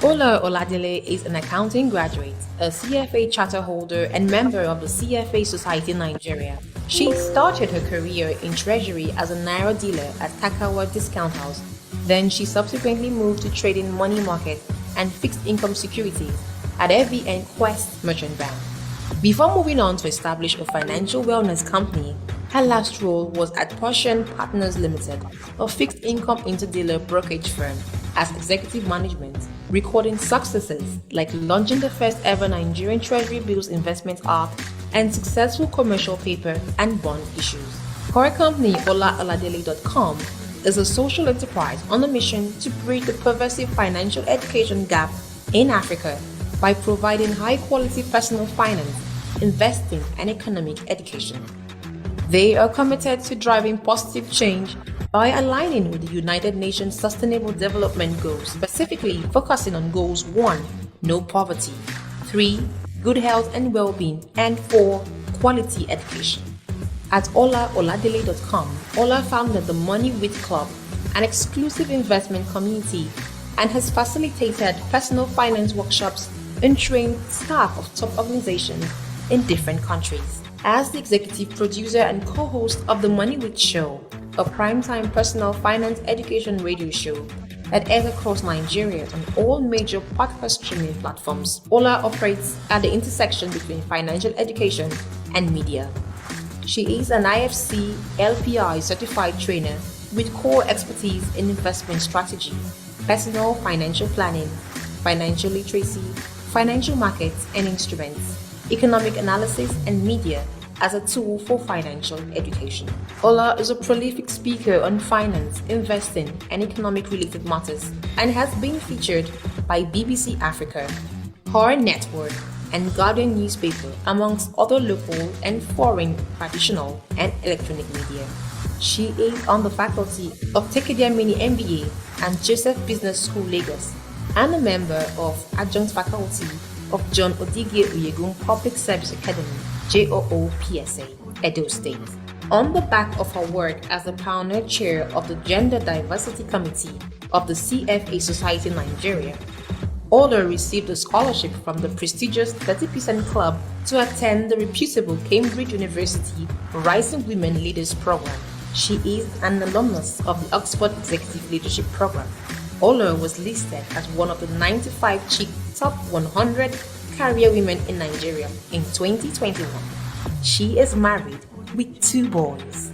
Oladele is an accounting graduate, a CFA charter holder, and member of the CFA Society Nigeria. She started her career in treasury as a Naira dealer at Kakawa Discount House. Then she subsequently moved to trading money market and fixed income securities at FVN Quest Merchant Bank. Before moving on to establish a financial wellness company, her last role was at Persian Partners Limited, a fixed income interdealer brokerage firm, as executive management, recording successes like launching the first ever Nigerian Treasury Bills investment arc and successful commercial paper and bond issues. Her company, Oladele.com, is a social enterprise on a mission to bridge the pervasive financial education gap in Africa by providing high-quality personal finance, investing, and economic education. They are committed to driving positive change by aligning with the United Nations Sustainable Development Goals, specifically focusing on Goals 1, no poverty, 3, good health and well-being, and 4, quality education. At Oladele.com, Ola founded the Money With Club, an exclusive investment community, and has facilitated personal finance workshops and trained staff of top organizations in different countries. As the executive producer and co-host of the Money With Show, a primetime personal finance education radio show that airs across Nigeria on all major podcast streaming platforms, Ola operates at the intersection between financial education and media. She is an IFC LPI certified trainer with core expertise in investment strategy, personal financial planning, financial literacy, financial markets and instruments, economic analysis, and media as a tool for financial education. Ola is a prolific speaker on finance, investing, and economic related matters and has been featured by BBC Africa, Her Network, and Guardian newspaper, amongst other local and foreign traditional and electronic media. She is on the faculty of Tekedia Mini MBA and Joseph Business School Lagos, and a member of adjunct faculty of John Odige Uyegun Public Service Academy, JOOPSA, Edo State. On the back of her work as the pioneer chair of the Gender Diversity Committee of the CFA Society Nigeria, Oler received a scholarship from the prestigious 30% Club to attend the reputable Cambridge University Rising Women Leaders Program. She is an alumnus of the Oxford Executive Leadership Program. Oler was listed as one of the 95 chic top 100 career women in Nigeria in 2021. She is married with 2 boys.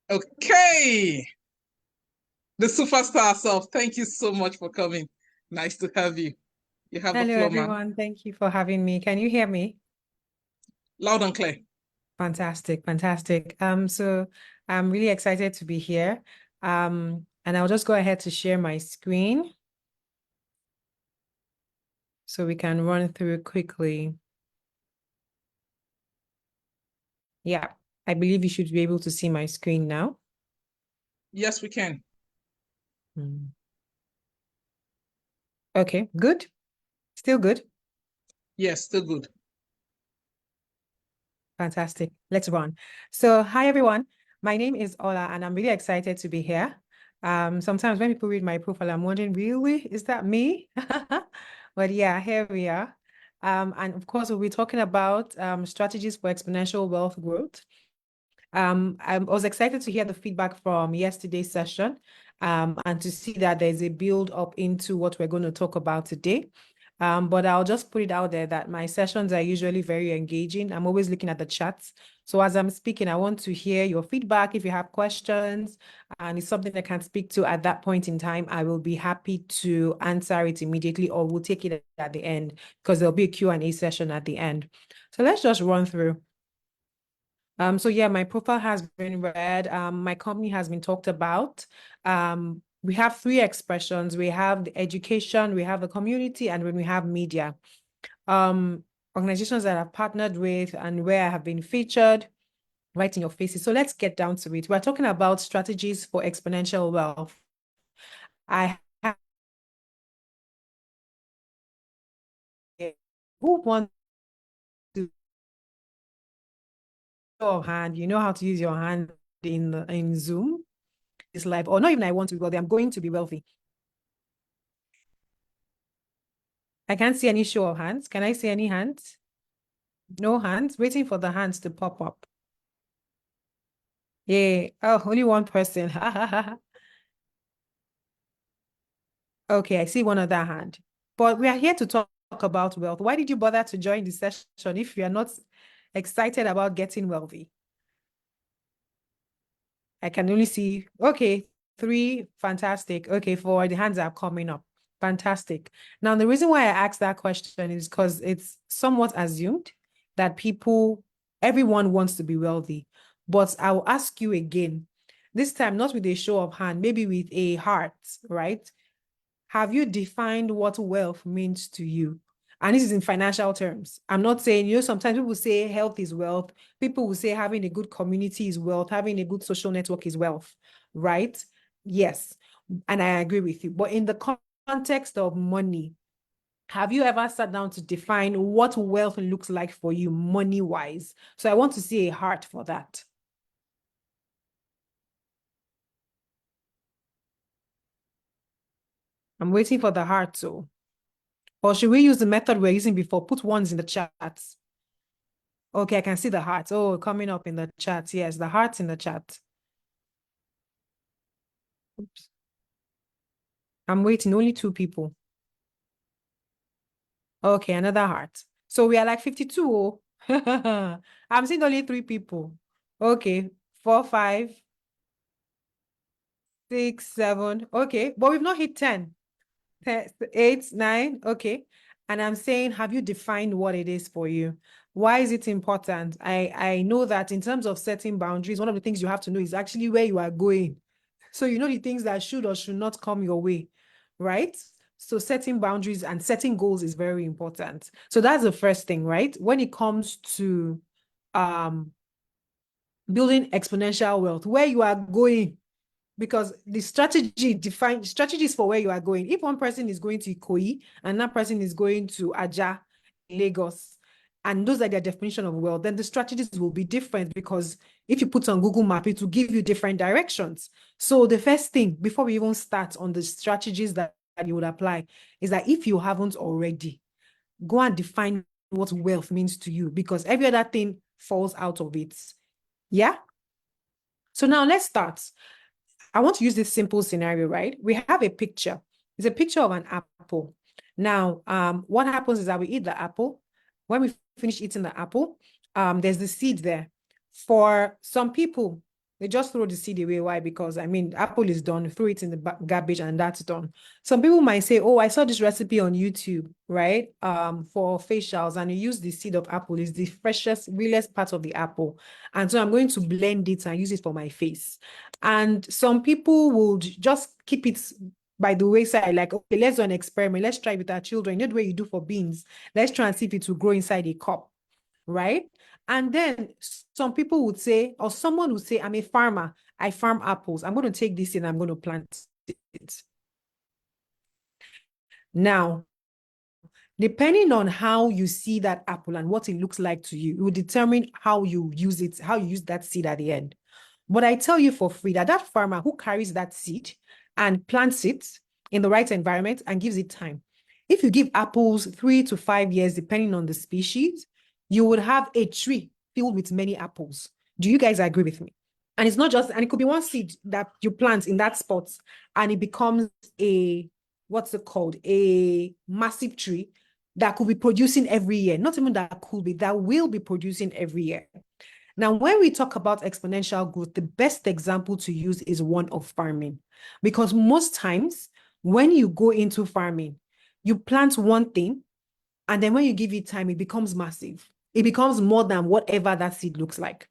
Okay. The superstar herself, thank you so much for coming. Nice to have you. You have Hello, the floor, everyone. Thank you for having me. Can you hear me? Loud and clear. Fantastic, fantastic. So I'm really excited to be here. And I'll just go ahead to share my screen so we can run through quickly. Yeah, I believe you should be able to see my screen now. Yes, we can. Okay, good. Still good. Yes, still good. Fantastic. Let's run. So, hi, everyone. My name is Ola, and I'm really excited to be here. Sometimes when people read my profile, I'm wondering, really, is that me? But yeah, here we are. And of course, we'll be talking about strategies for exponential wealth growth. I was excited to hear the feedback from yesterday's session and to see that there's a build up into what we're going to talk about today. But I'll just put it out there that my sessions are usually very engaging. I'm always looking at the chats. So as I'm speaking, I want to hear your feedback. If you have questions and it's something I can speak to at that point in time, I will be happy to answer it immediately, or we'll take it at the end because there'll be a Q&A session at the end. So let's just run through. So yeah, my profile has been read. My company has been talked about. We have 3 expressions. We have the education, we have the community, and when we have media. Organizations that I've partnered with and where I have been featured, right in your faces. So let's get down to it. We're talking about strategies for exponential wealth. I who wants to show of hand? You know how to use your hand in Zoom? It's live, or not even I want to be wealthy. I'm going to be wealthy. I can't see any show of hands. Can I see any hands? No hands. Waiting for the hands to pop up. Yeah. Oh, only one person. Okay, I see one other hand. But we are here to talk about wealth. Why did you bother to join the session if you are not excited about getting wealthy? I can only see, okay, 3, fantastic. Okay, 4, the hands are coming up. Fantastic. Now, the reason why I asked that question is because it's somewhat assumed that everyone wants to be wealthy. But I will ask you again, this time, not with a show of hand, maybe with a heart, right? Have you defined what wealth means to you? And this is in financial terms. I'm not saying, sometimes people say health is wealth. People will say having a good community is wealth. Having a good social network is wealth, right? Yes. And I agree with you. But in the context of money, have you ever sat down to define what wealth looks like for you money-wise? So I want to see a heart for that. I'm waiting for the heart, so. Or should we use the method we're using before? Put ones in the chat. Okay, I can see the heart. Oh, coming up in the chat. Yes, the heart's in the chat. Oops. I'm waiting. Only 2 people. Okay, another heart. So we are like 52. Oh. I'm seeing only 3 people. Okay, 4, 5, 6, 7. Okay, but we've not hit 10. 10, 8, 9. Okay. And I'm saying, have you defined what it is for you? Why is it important? I know that in terms of setting boundaries, one of the things you have to know is actually where you are going. So you know the things that should or should not come your way, right? So setting boundaries and setting goals is very important. So that's the first thing, right? When it comes to building exponential wealth, where you are going, because the strategies for where you are going. If one person is going to Ikoyi and that person is going to Aja, Lagos, and those are their definition of wealth, then the strategies will be different, because if you put on Google Map, it will give you different directions. So the first thing, before we even start on the strategies that you would apply, is that if you haven't already, go and define what wealth means to you, because every other thing falls out of it. Yeah? So now let's start. I want to use this simple scenario, right? We have a picture. It's a picture of an apple. Now, what happens is that we eat the apple. When we finish eating the apple, there's the seed there. For some people, they just throw the seed away. Why? Because, apple is done, throw it in the garbage and that's done. Some people might say, oh, I saw this recipe on YouTube, right? For facials, and you use the seed of apple. It's the freshest, realest part of the apple. And so I'm going to blend it and use it for my face. And some people will just keep it by the wayside, like, okay, let's do an experiment. Let's try with our children. You know the way you do for beans. Let's try and see if it will grow inside a cup, right? And then some people would say, or someone would say, I'm a farmer. I farm apples. I'm going to take this and I'm going to plant it. Now, depending on how you see that apple and what it looks like to you, it will determine how you use it, how you use that seed at the end. But I tell you for free that that farmer who carries that seed and plants it in the right environment and gives it time, if you give apples 3 to 5 years, depending on the species, you would have a tree filled with many apples. Do you guys agree with me? And it's not just, and it could be one seed that you plant in that spot and it becomes what's it called? A massive tree that could be producing every year. Not even that could be, that will be producing every year. Now, when we talk about exponential growth, the best example to use is one of farming, because most times when you go into farming, you plant one thing, and then when you give it time, it becomes massive. It becomes more than whatever that seed looks like.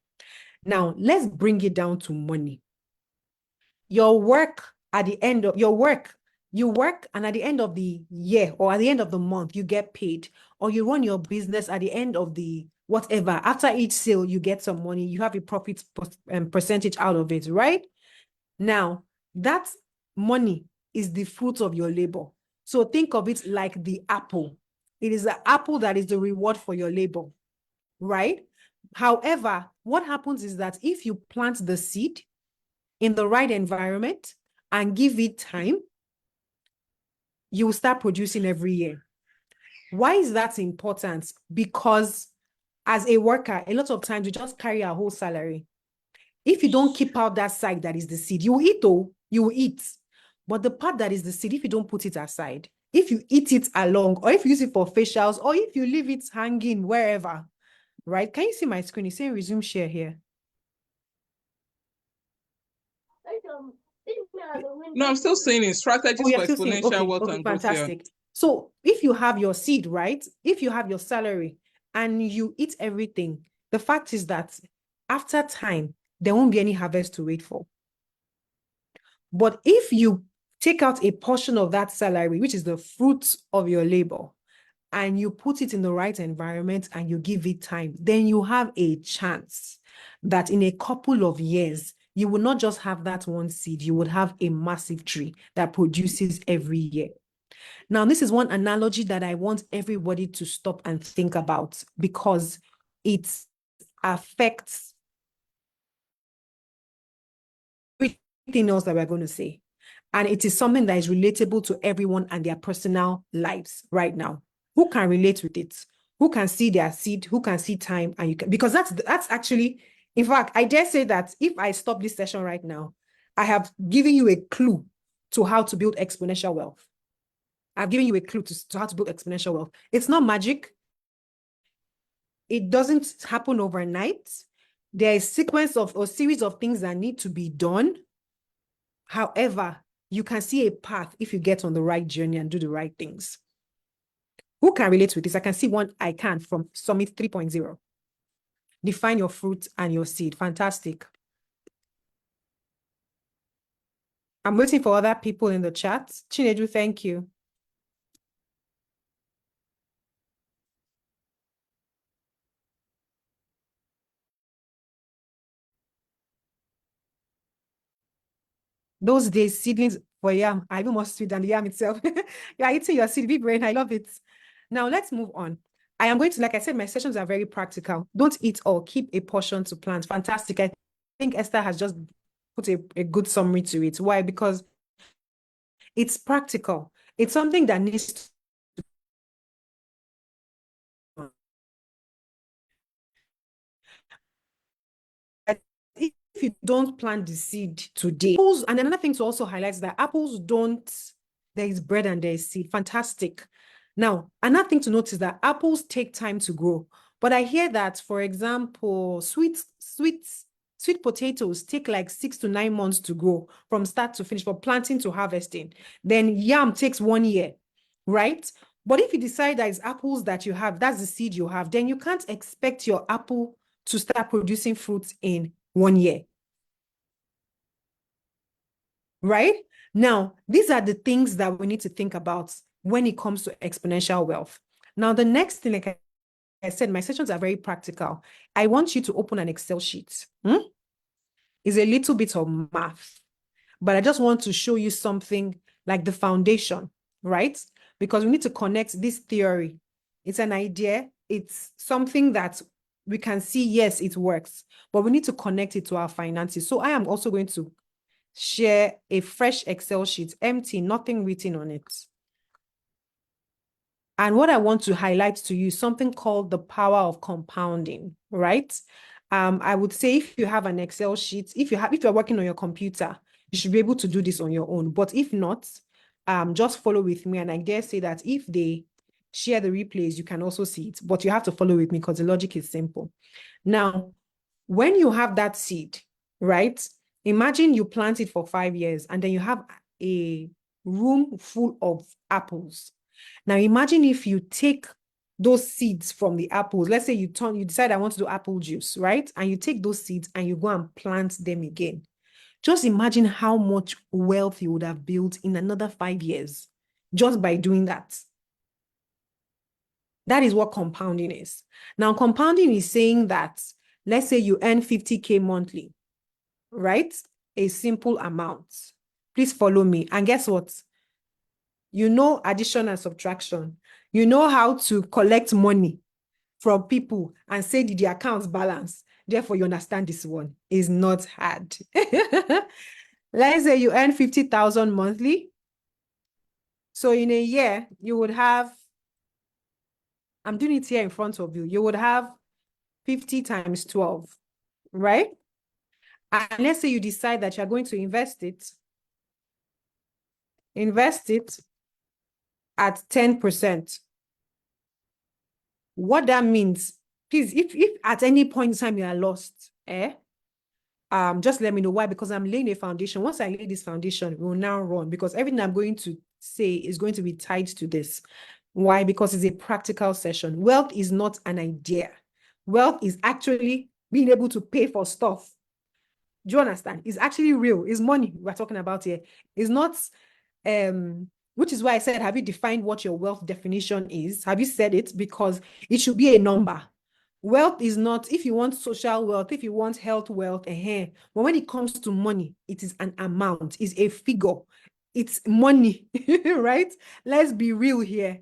Now, let's bring it down to money. Your work at the end of your work, you work, and at the end of the year or at the end of the month, you get paid, or you run your business at the end of the whatever. After each sale, you get some money, you have a profit percentage out of it, right? Now, that money is the fruit of your labor. So think of it like the apple. It is the apple that is the reward for your labor, right? However, what happens is that if you plant the seed in the right environment and give it time, you will start producing every year. Why is that important? Because as a worker, a lot of times you just carry a whole salary. If you don't keep out that side that is the seed, you will eat though, you will eat. But the part that is the seed, if you don't put it aside, if you eat it along, or if you use it for facials, or if you leave it hanging wherever, right? Can you see my screen? It's saying resume share here. No, I'm still saying it. Strategies You're for still saying, exponential wealth okay, and growth here. fantastic. So if you have your seed, right? If you have your salary and you eat everything, the fact is that after time, there won't be any harvest to wait for. But if you take out a portion of that salary, which is the fruit of your labor, and you put it in the right environment and you give it time, then you have a chance that in a couple of years, you will not just have that one seed, you would have a massive tree that produces every year. Now, this is one analogy that I want everybody to stop and think about because it affects everything else that we're going to say. And it is something that is relatable to everyone and their personal lives right now. Who can relate with it? Who can see their seed? Who can see time? And you can, because that's actually, in fact, I dare say that if I stop this session right now, I have given you a clue to how to build exponential wealth. I've given you a clue to how to build exponential wealth. It's not magic. It doesn't happen overnight. There is a sequence of or series of things that need to be done. However, you can see a path if you get on the right journey and do the right things. Who can relate with this? I can see one I can from Summit 3.0. Define your fruit and your seed. Fantastic. I'm waiting for other people in the chat. Chinedu, thank you. Those days, seedlings for yam are even more sweet than the yam itself. You are eating your seed, big brain. I love it. Now let's move on. I am going to, like I said, my sessions are very practical. Don't eat all, keep a portion to plant. Fantastic. I think Esther has just put a good summary to it. Why? Because it's practical. It's something that needs to if you don't plant the seed today. Apples, and another thing to also highlight is that apples don't, there is bread and there is seed. Fantastic. Now, another thing to notice is that apples take time to grow. But I hear that, for example, sweet potatoes take like 6 to 9 months to grow from start to finish, from planting to harvesting. Then yam takes 1 year, right? But if you decide that it's apples that you have, that's the seed you have, then you can't expect your apple to start producing fruits in 1 year. Right? Now, these are the things that we need to think about when it comes to exponential wealth. Now, the next thing, like I said, my sessions are very practical. I want you to open an Excel sheet. It's a little bit of math, but I just want to show you something like the foundation, right? Because we need to connect this theory. It's an idea. It's something that we can see, yes, it works, but we need to connect it to our finances. So I am also going to share a fresh Excel sheet, empty, nothing written on it. And what I want to highlight to you is something called the power of compounding, right? I would say if you have an Excel sheet, if you're working on your computer, you should be able to do this on your own. But if not, just follow with me. And I dare say that if they share the replays, you can also see it. But you have to follow with me because the logic is simple. Now, when you have that seed, right? Imagine you plant it for 5 years and then you have a room full of apples. Now imagine if you take those seeds from the apples. Let's say you decide I want to do apple juice, right? And you take those seeds and you go and plant them again. Just imagine how much wealth you would have built in another 5 years just by doing that. That is what compounding is. Now, compounding is saying that, let's say you earn 50K monthly, right? A simple amount. Please follow me. And guess what? You know addition and subtraction. You know how to collect money from people and say did the account balance. Therefore, you understand this one is not hard. Let's say you earn 50,000 monthly. So in a year, you would have, I'm doing it here in front of you, you would have 50 times 12, right? And let's say you decide that you're going to invest it at 10%. What that means, please, if at any point in time you are lost, just let me know why, because I'm laying a foundation. Once I lay this foundation, we will now run, because everything I'm going to say is going to be tied to this. Why? Because it's a practical session. Wealth is not an idea. Wealth is actually being able to pay for stuff. Do you understand? It's actually real. It's money we're talking about here. It's not, which is why I said, have you defined what your wealth definition is? Have you said it? Because it should be a number. Wealth is not, if you want social wealth, if you want health wealth, but when it comes to money, it is an amount, it's a figure, it's money, right? Let's be real here.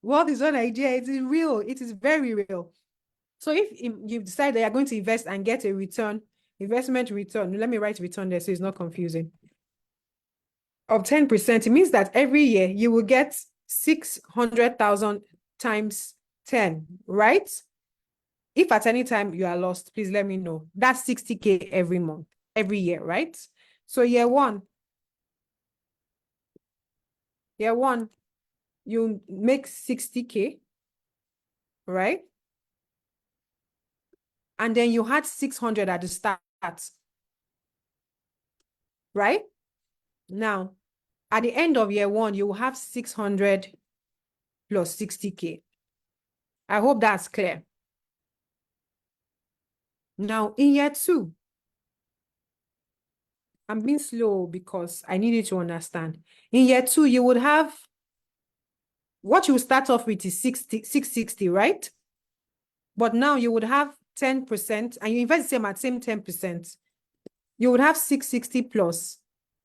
Wealth is not an idea, it is real, it is very real. So if you decide that you're going to invest and get a return, investment return, let me write return there so it's not confusing, of 10%, it means that every year you will get 600,000 times 10, right? If at any time you are lost, please let me know. That's 60K every month, every year, right? So year one, you make 60K, right? And then you had 600 at the start, right? Now, at the end of year one, you will have 600 plus 60K. I hope that's clear. Now, in year two, I'm being slow because I need you to understand. In year two, you would have, what you start off with is 660, right? But now you would have 10% and you invest the same 10%. You would have 660 plus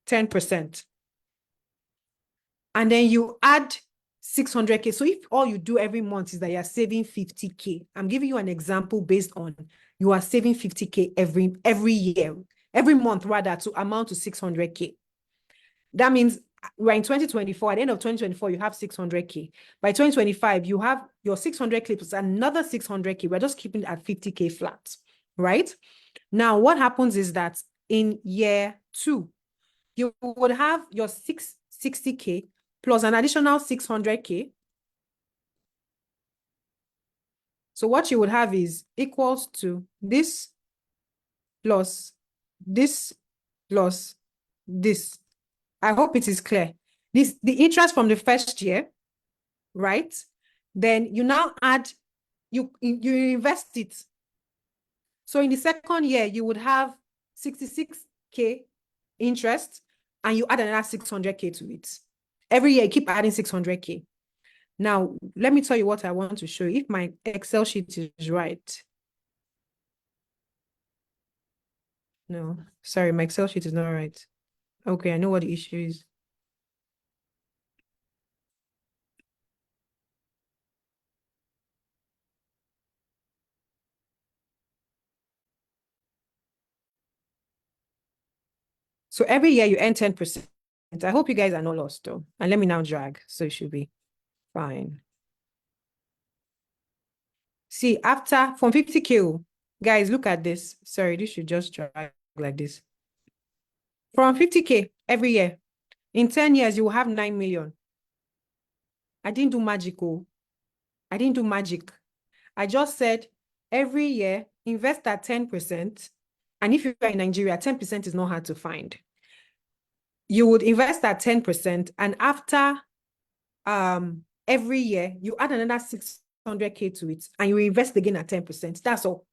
10%. And then you add 600K. So if all you do every month is that you're saving 50K, I'm giving you an example based on you are saving 50K every year, every month rather, to amount to 600K. That means we're in 2024. At the end of 2024, you have 600K. By 2025, you have your 600K plus another 600K. We're just keeping it at 50K flat, right? Now, what happens is that in year two, you would have your 660K plus an additional 600K. So what you would have is equals to this plus this plus this. I hope it is clear. The interest from the first year, right? Then you now add, you invest it. So in the second year, you would have 66K interest and you add another 600K to it. Every year, you keep adding 600K. Now, let me tell you what I want to show you. If my Excel sheet is right. No, sorry, my Excel sheet is not right. Okay, I know what the issue is. So every year you earn 10%. I hope you guys are not lost though. And let me now drag. So it should be fine. See, after from 50K, guys, look at this. Sorry, this should just drag like this. From 50K every year, in 10 years, you will have 9 million. I didn't do magic. I didn't do magic. I just said every year, invest at 10%. And if you're in Nigeria, 10% is not hard to find. You would invest at 10%. And after every year, you add another 600K to it and you invest again at 10%. That's all.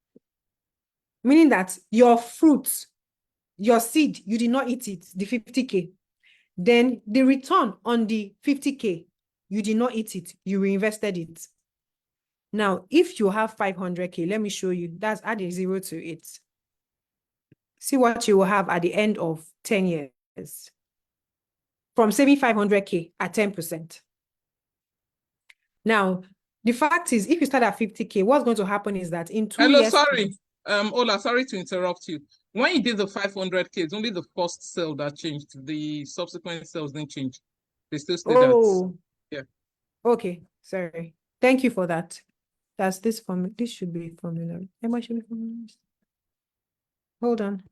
Meaning that your fruit, your seed, you did not eat it, the 50K. Then the return on the 50K, you did not eat it, you reinvested it. Now, if you have 500K, let me show you, that's add a 0 to it. See what you will have at the end of 10 years. from saving 500K at 10%. Now, the fact is, if you start at 50K, what's going to happen is that in 2 years... sorry. Ola, sorry to interrupt you. When you did the 500K, it's only the first sale that changed. The subsequent sales didn't change. They still stayed yeah. Okay, sorry. Thank you for that. That's this formula. This should be formula. Emma should be formula. Hold on.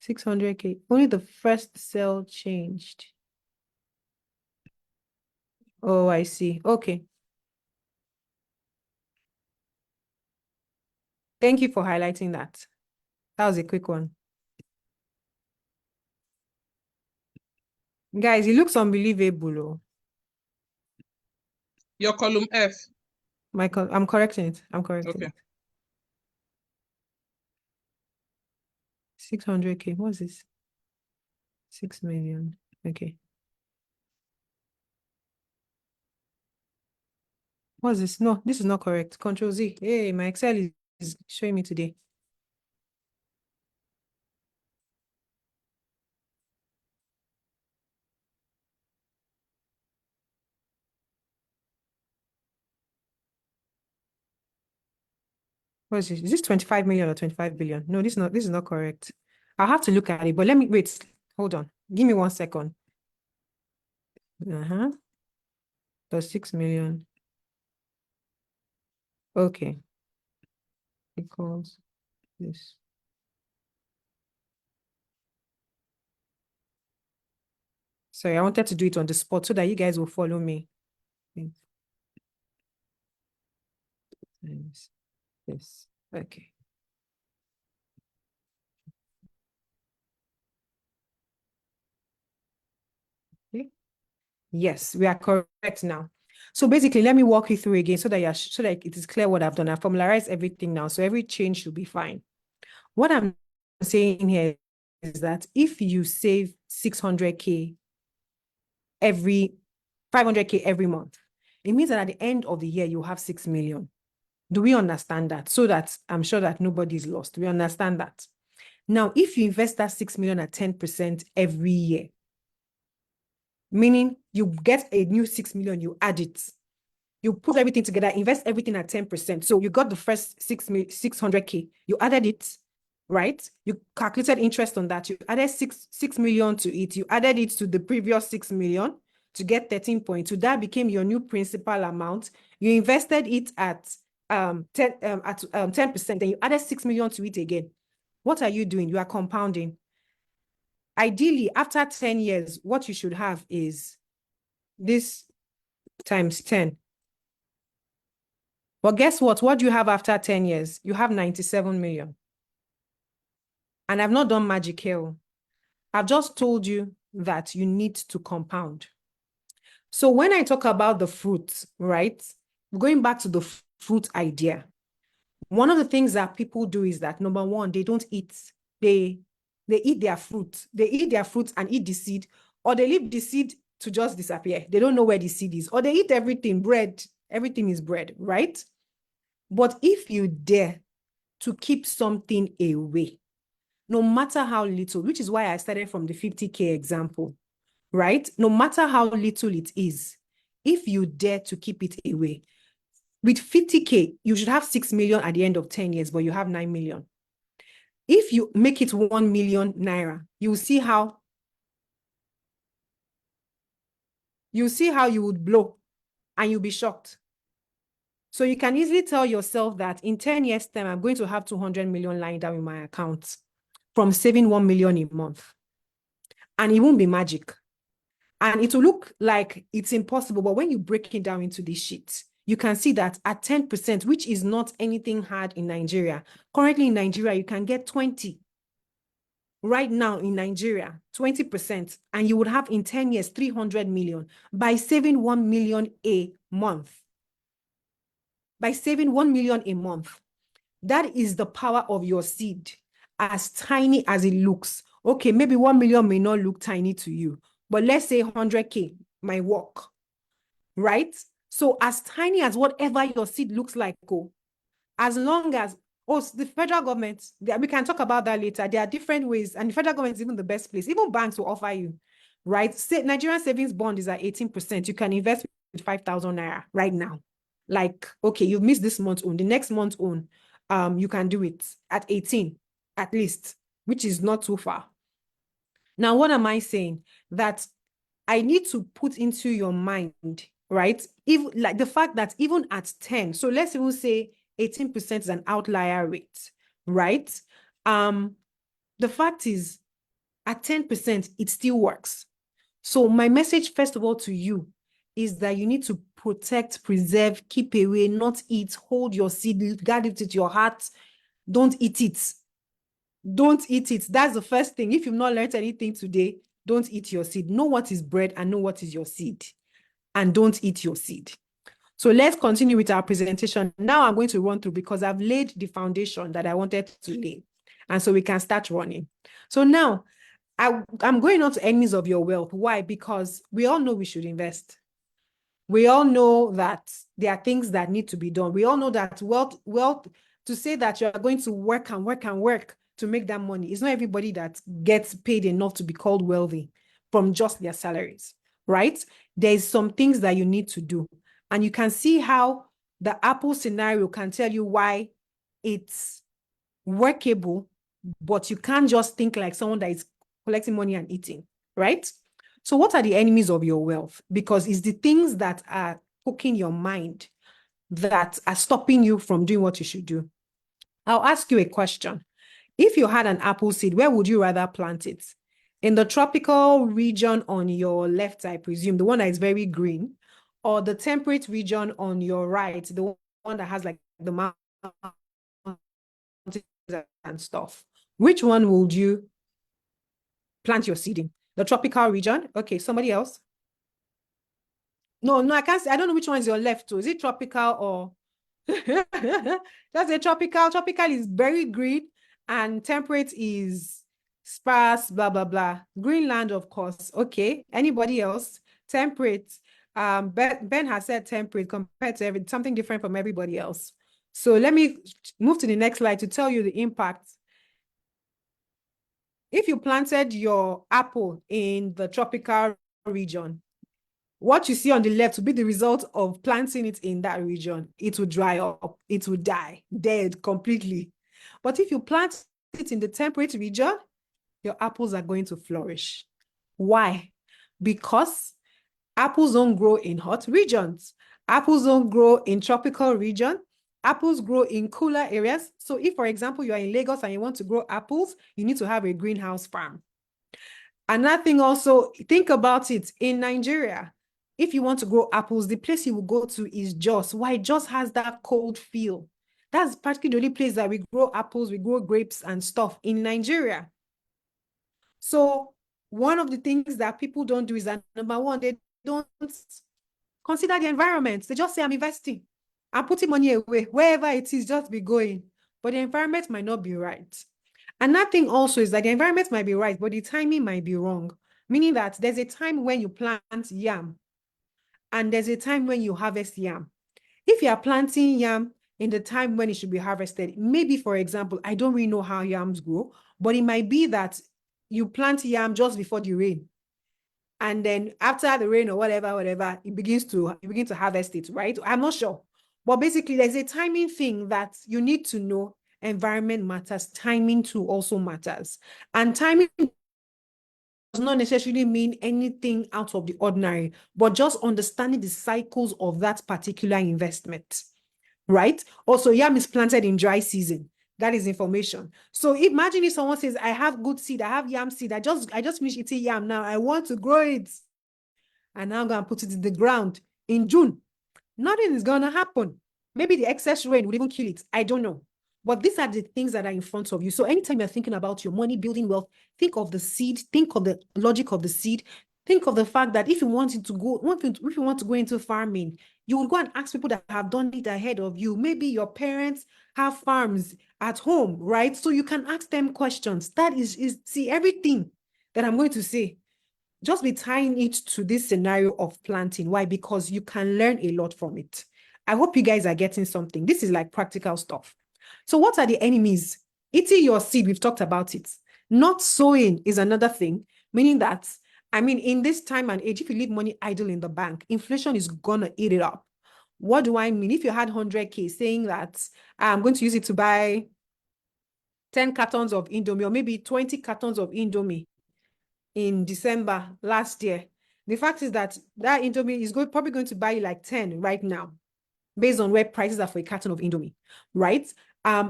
600K. Only the first sale changed. Oh, I see. Okay. Thank you for highlighting that. That was a quick one. Guys, it looks unbelievable. Oh. Your column F. Michael, I'm correcting it. I'm correcting it. 600K. What's this? 6 million. Okay. What's this? No, this is not correct. Control Z. Hey, my Excel is showing me today. What is this? Is this 25 million or 25 billion? No, this is not correct. I'll have to look at it, but let me wait. Hold on. Give me 1 second. Plus 6 million. Okay. Equals this. Sorry, I wanted to do it on the spot so that you guys will follow me. Times this. Okay. Okay. Yes, we are correct now. So basically, let me walk you through again so that it is clear what I've done. I've formularized everything now, so every change should be fine. What I'm saying here is that if you save 600K 500K every month, it means that at the end of the year, you have 6 million. Do we understand that? So that I'm sure that nobody's lost. We understand that. Now, if you invest that 6 million at 10% every year, meaning you get a new 6 million, you add it. You put everything together, invest everything at 10%. So you got the first 600K, you added it, right? You calculated interest on that. You added 6 million to it. You added it to the previous 6 million to get 13.2. That became your new principal amount. You invested it at 10%, then you added 6 million to it again. What are you doing? You are compounding. Ideally, after 10 years, what you should have is this times 10. But guess what? What do you have after 10 years? You have 97 million. And I've not done magic here. I've just told you that you need to compound. So when I talk about the fruit, right? Going back to the fruit idea, one of the things that people do is that, number one, they don't eat. They eat their fruit. They eat their fruit and eat the seed, or they leave the seed to just disappear. They don't know where the seed is, or they eat everything, bread. Everything is bread, right? But if you dare to keep something away, no matter how little, which is why I started from the 50K example, right? No matter how little it is, if you dare to keep it away, with 50K, you should have 6 million at the end of 10 years, but you have 9 million. If you make it 1 million naira, you will see how you would blow and you'll be shocked. So you can easily tell yourself that in 10 years' time, I'm going to have 200 million lying down in my account from saving 1 million a month. And it won't be magic. And it will look like it's impossible. But when you break it down into this sheet, you can see that at 10%, which is not anything hard in Nigeria. Currently in Nigeria, you can get 20. Right now in Nigeria, 20, and you would have in 10 years, 300 million by saving 1 million a month. By saving 1 million a month. That is the power of your seed, as tiny as it looks. Okay, maybe 1 million may not look tiny to you, but let's say 100K might work, right? So as tiny as whatever your seed looks like, go. As long as, the federal government, we can talk about that later. There are different ways, and the federal government is even the best place. Even banks will offer you, right? Say Nigerian savings bond is at 18%. You can invest with 5,000 naira right now. Like, okay, you've missed this month's own. The next month's own, you can do it at 18, at least, which is not too far. Now, what am I saying? That I need to put into your mind, right? If like the fact that even at 10, so let's even say 18% is an outlier rate, right? The fact is at 10%, it still works. So my message, first of all, to you is that you need to protect, preserve, keep away, not eat, hold your seed, guard it with your heart. Don't eat it. Don't eat it. That's the first thing. If you've not learned anything today, don't eat your seed. Know what is bread and know what is your seed. And don't eat your seed. So let's continue with our presentation. Now I'm going to run through because I've laid the foundation that I wanted to lay. And so we can start running. So now I'm going on to enemies of your wealth. Why? Because we all know we should invest. We all know that there are things that need to be done. We all know that wealth, to say that you're going to work and work and work to make that money, it's not everybody that gets paid enough to be called wealthy from just their salaries, right? There's some things that you need to do. And you can see how the Apple scenario can tell you why it's workable, but you can't just think like someone that is collecting money and eating, right? So what are the enemies of your wealth? Because it's the things that are cooking your mind that are stopping you from doing what you should do. I'll ask you a question. If you had an apple seed, where would you rather plant it? In the tropical region on your left, I presume, the one that is very green, or the temperate region on your right, the one that has like the mountains and stuff. Which one would you plant your seed in? The tropical region? Okay, somebody else? No, I can't say. I don't know which one is your left to. Is it tropical or just a tropical? Tropical is very green and temperate is sparse, blah, blah, blah. Greenland, of course. Okay. Anybody else? Temperate. Ben has said temperate compared to something different from everybody else. So let me move to the next slide to tell you the impact. If you planted your apple in the tropical region, what you see on the left will be the result of planting it in that region. It will dry up, it will die, dead completely. But if you plant it in the temperate region, your apples are going to flourish. Why? Because apples don't grow in hot regions. Apples don't grow in tropical region. Apples grow in cooler areas. So if, for example, you are in Lagos and you want to grow apples, you need to have a greenhouse farm. Another thing also, think about it. In Nigeria, if you want to grow apples, the place you will go to is Jos. Why? Jos has that cold feel. That's practically the only place that we grow apples, we grow grapes and stuff in Nigeria. So one of the things that people don't do is that, number one, they don't consider the environment. They just say, I'm investing. I'm putting money away. Wherever it is, just be going. But the environment might not be right. Another thing also is that the environment might be right, but the timing might be wrong. Meaning that there's a time when you plant yam and there's a time when you harvest yam. If you are planting yam in the time when it should be harvested, maybe, for example, I don't really know how yams grow, but it might be that you plant yam just before the rain. And then after the rain or whatever, you begin to harvest it, right? I'm not sure. But basically, there's a timing thing that you need to know. Environment matters. Timing too also matters. And timing does not necessarily mean anything out of the ordinary, but just understanding the cycles of that particular investment, right? Also, yam is planted in dry season. That is information. So imagine if someone says, I have good seed, I have yam seed, I just finished eating yam now, I want to grow it. And now I'm going to put it in the ground in June. Nothing is going to happen. Maybe the excess rain would even kill it. I don't know. But these are the things that are in front of you. So anytime you're thinking about your money, building wealth, think of the seed, think of the logic of the seed, think of the fact that if you want to go into farming, you would go and ask people that have done it ahead of you. Maybe your parents have farms at home, right? So you can ask them questions. That is see, everything that I'm going to say, just be tying it to this scenario of planting. Why? Because you can learn a lot from it. I hope you guys are getting something. This is like practical stuff. So what are the enemies? Eating your seed, we've talked about it. Not sowing is another thing, meaning that I mean, in this time and age, if you leave money idle in the bank, inflation is gonna eat it up. What do I mean? If you had 100K saying that I'm going to use it to buy 10 cartons of Indomie or maybe 20 cartons of Indomie in December last year, the fact is that Indomie is probably going to buy you like 10 right now, based on where prices are for a carton of Indomie, right?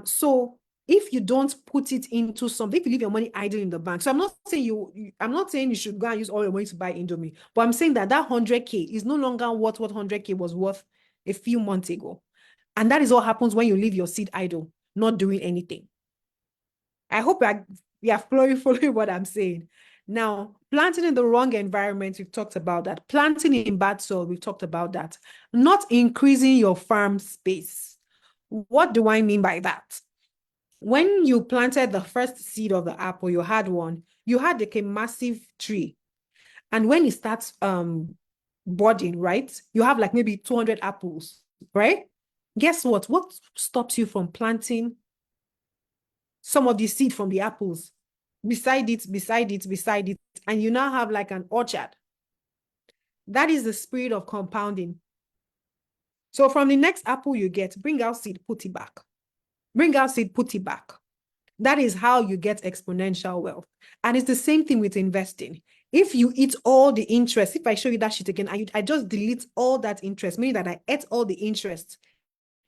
So if you don't put it into something, if you leave your money idle in the bank, so I'm not saying you should go and use all your money to buy Indomie, but I'm saying that 100K is no longer what 100K was worth a few months ago. And that is what happens when you leave your seed idle, not doing anything. I hope you are following what I'm saying. Now, planting in the wrong environment, we've talked about that. Planting in bad soil, we've talked about that. Not increasing your farm space. What do I mean by that? When you planted the first seed of the apple, you had like a massive tree. And when it starts budding, right, you have like maybe 200 apples, right? Guess what? What stops you from planting some of the seed from the apples beside it, and you now have like an orchard? That is the spirit of compounding. So from the next apple you get, bring out seed, put it back. Bring out seed, put it back. That is how you get exponential wealth. And it's the same thing with investing. If you eat all the interest, if I show you that shit again, I just delete all that interest, meaning that I ate all the interest,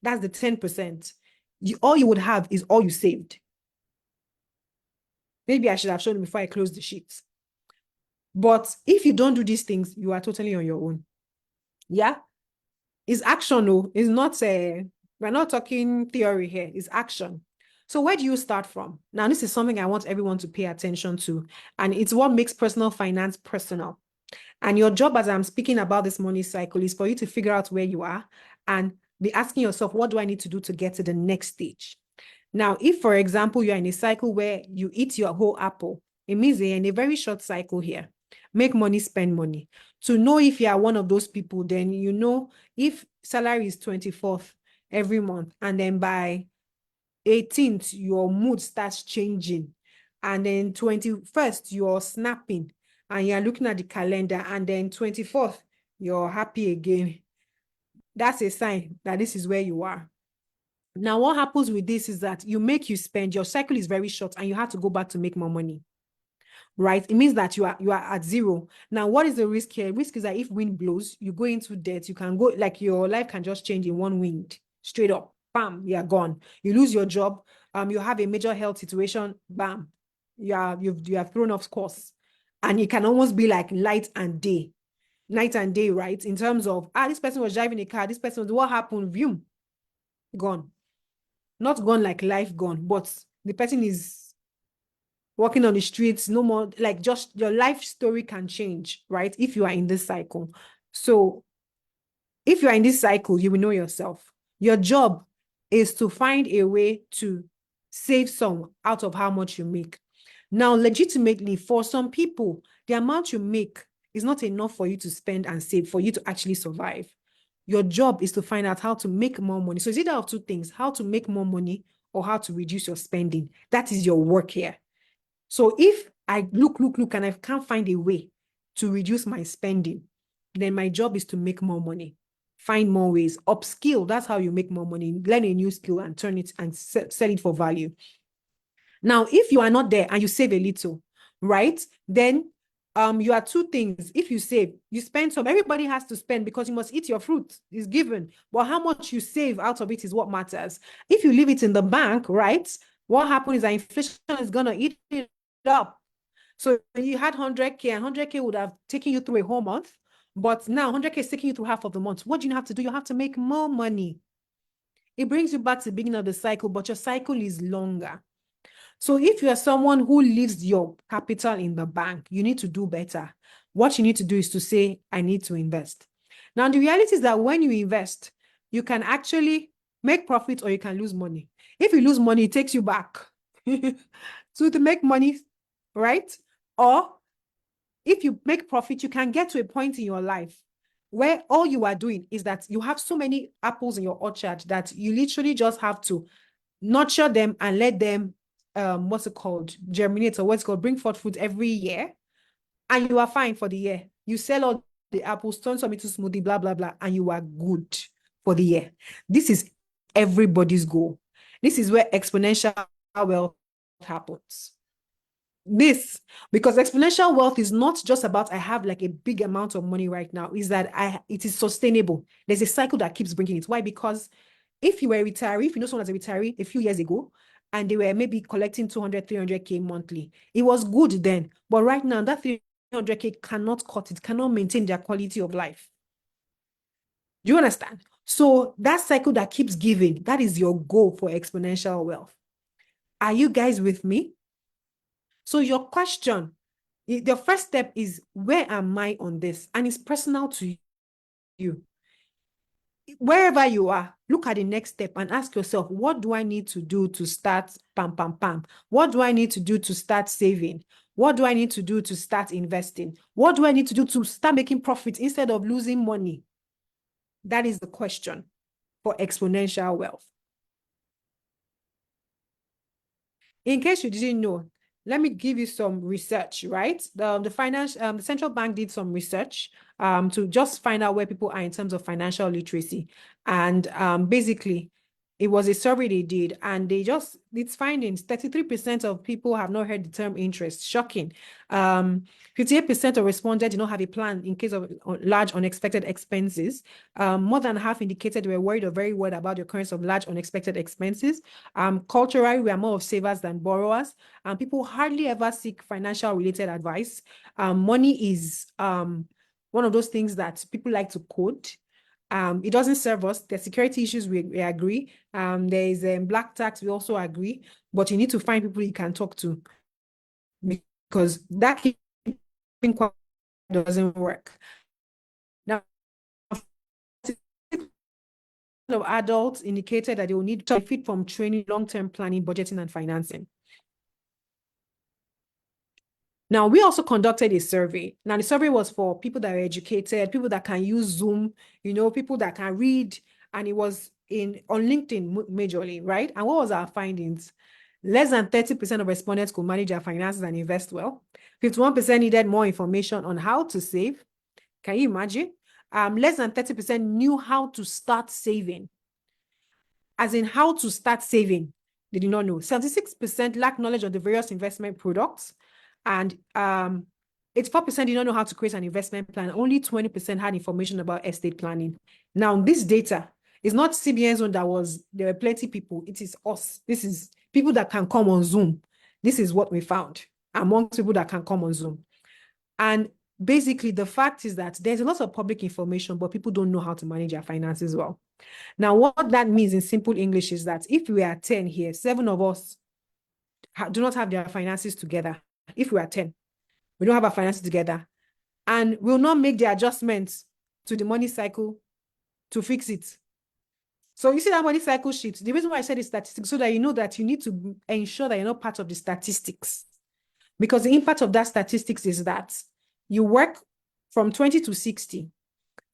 that's the 10%. All you would have is all you saved. Maybe I should have shown you before I close the sheets. But if you don't do these things, you are totally on your own. Yeah? It's action, no. It's not, we're not talking theory here. It's action. So where do you start from? Now, this is something I want everyone to pay attention to. And it's what makes personal finance personal. And your job, as I'm speaking about this money cycle, is for you to figure out where you are and be asking yourself, what do I need to do to get to the next stage? Now, if, for example, you're in a cycle where you eat your whole apple, it means you're in a very short cycle here. Make money, spend money. To know if you are one of those people, then you know if salary is 24th every month, and then by 18th, your mood starts changing, and then 21st, you're snapping, and you're looking at the calendar, and then 24th, you're happy again. That's a sign that this is where you are. Now, what happens with this is that you spend, your cycle is very short, and you have to go back to make more money. Right? It means that you are at zero. Now, what is the risk here? Risk is that if wind blows, you go into debt. You can go, like, your life can just change in one wind, straight up. Bam, you're gone. You lose your job. You have a major health situation. Bam, you have thrown off course. And it can almost be like night and day, right? In terms of, this person was driving a car. This person was, what happened? View, gone. Not gone like life gone, but the person is walking on the streets, no more, like, just your life story can change, right? If you are in this cycle. So if you are in this cycle, you will know yourself. Your job is to find a way to save some out of how much you make. Now, legitimately, for some people, the amount you make is not enough for you to spend and save, for you to actually survive. Your job is to find out how to make more money. So it's either of two things, how to make more money or how to reduce your spending. That is your work here. So if I look, and I can't find a way to reduce my spending, then my job is to make more money, find more ways, upskill. That's how you make more money. Learn a new skill and turn it and sell it for value. Now, if you are not there and you save a little, right, then you are two things. If you save, you spend some. Everybody has to spend because you must eat your fruit. It's given. But how much you save out of it is what matters. If you leave it in the bank, right, what happens is that inflation is going to eat it up. So you had 100K, and 100K would have taken you through a whole month, but now 100K is taking you through half of the month. What do you have to do? You have to make more money. It brings you back to the beginning of the cycle, but your cycle is longer. So if you are someone who leaves your capital in the bank, you need to do better. What you need to do is to say, I need to invest. Now, the reality is that when you invest, you can actually make profit or you can lose money. If you lose money, it takes you back. So to make money, right? Or if you make profit, you can get to a point in your life where all you are doing is that you have so many apples in your orchard that you literally just have to nurture them and let them, germinate, or bring forth fruit every year. and you are fine for the year. You sell all the apples, turn some into smoothie, blah, blah, blah, and you are good for the year. This is everybody's goal. This is where exponential wealth happens. This, because exponential wealth is not just about I have like a big amount of money right now, is that it is sustainable. There's a cycle that keeps bringing it. Why? Because if you were a retiree, if you know someone as a retiree a few years ago, and they were maybe collecting 200, 300K monthly, it was good then. But right now, that 300K cannot cut it, cannot maintain their quality of life. Do you understand? So that cycle that keeps giving, that is your goal for exponential wealth. Are you guys with me? So your question, the first step is, where am I on this? And it's personal to you. Wherever you are, look at the next step and ask yourself, what do I need to do to start pam, pam, pam? What do I need to do to start saving? What do I need to do to start investing? What do I need to do to start making profits instead of losing money? That is the question for exponential wealth. In case you didn't know, let me give you some research, right? The central bank did some research to just find out where people are in terms of financial literacy. And basically, it was a survey they did, and its findings, 33% of people have not heard the term interest. Shocking. 58% of respondents did not have a plan in case of large unexpected expenses. More than half indicated they were worried or very worried about the occurrence of large unexpected expenses. Culturally, we are more of savers than borrowers, and people hardly ever seek financial related advice. Money is one of those things that people like to quote. It doesn't serve us. The security issues, we agree. There is black tax, we also agree. But you need to find people you can talk to, because that keeping quiet doesn't work. Now, of adults indicated that they will need to benefit from training, long-term planning, budgeting, and financing. Now, we also conducted a survey. Now, the survey was for people that are educated, people that can use Zoom, people that can read, and it was on LinkedIn majorly, right? And what was our findings? Less than 30% of respondents could manage their finances and invest well. 51% needed more information on how to save. Can you imagine? Less than 30% knew how to start saving. As in how to start saving, they did not know. 76% lacked knowledge of the various investment products. And 84% did not know how to create an investment plan. Only 20% had information about estate planning. Now, this data is not CBN's own there were plenty of people. It is us. This is people that can come on Zoom. This is what we found amongst people that can come on Zoom. And basically, the fact is that there's a lot of public information, but people don't know how to manage their finances well. Now, what that means in simple English is that if we are 10 here, 7 of us do not have their finances together. If we are 10, we don't have our finances together, and will not make the adjustments to the money cycle to fix it. So you see that money cycle sheet. The reason why I said it's statistics, so that you know that you need to ensure that you're not part of the statistics, because the impact of that statistics is that you work from 20 to 60,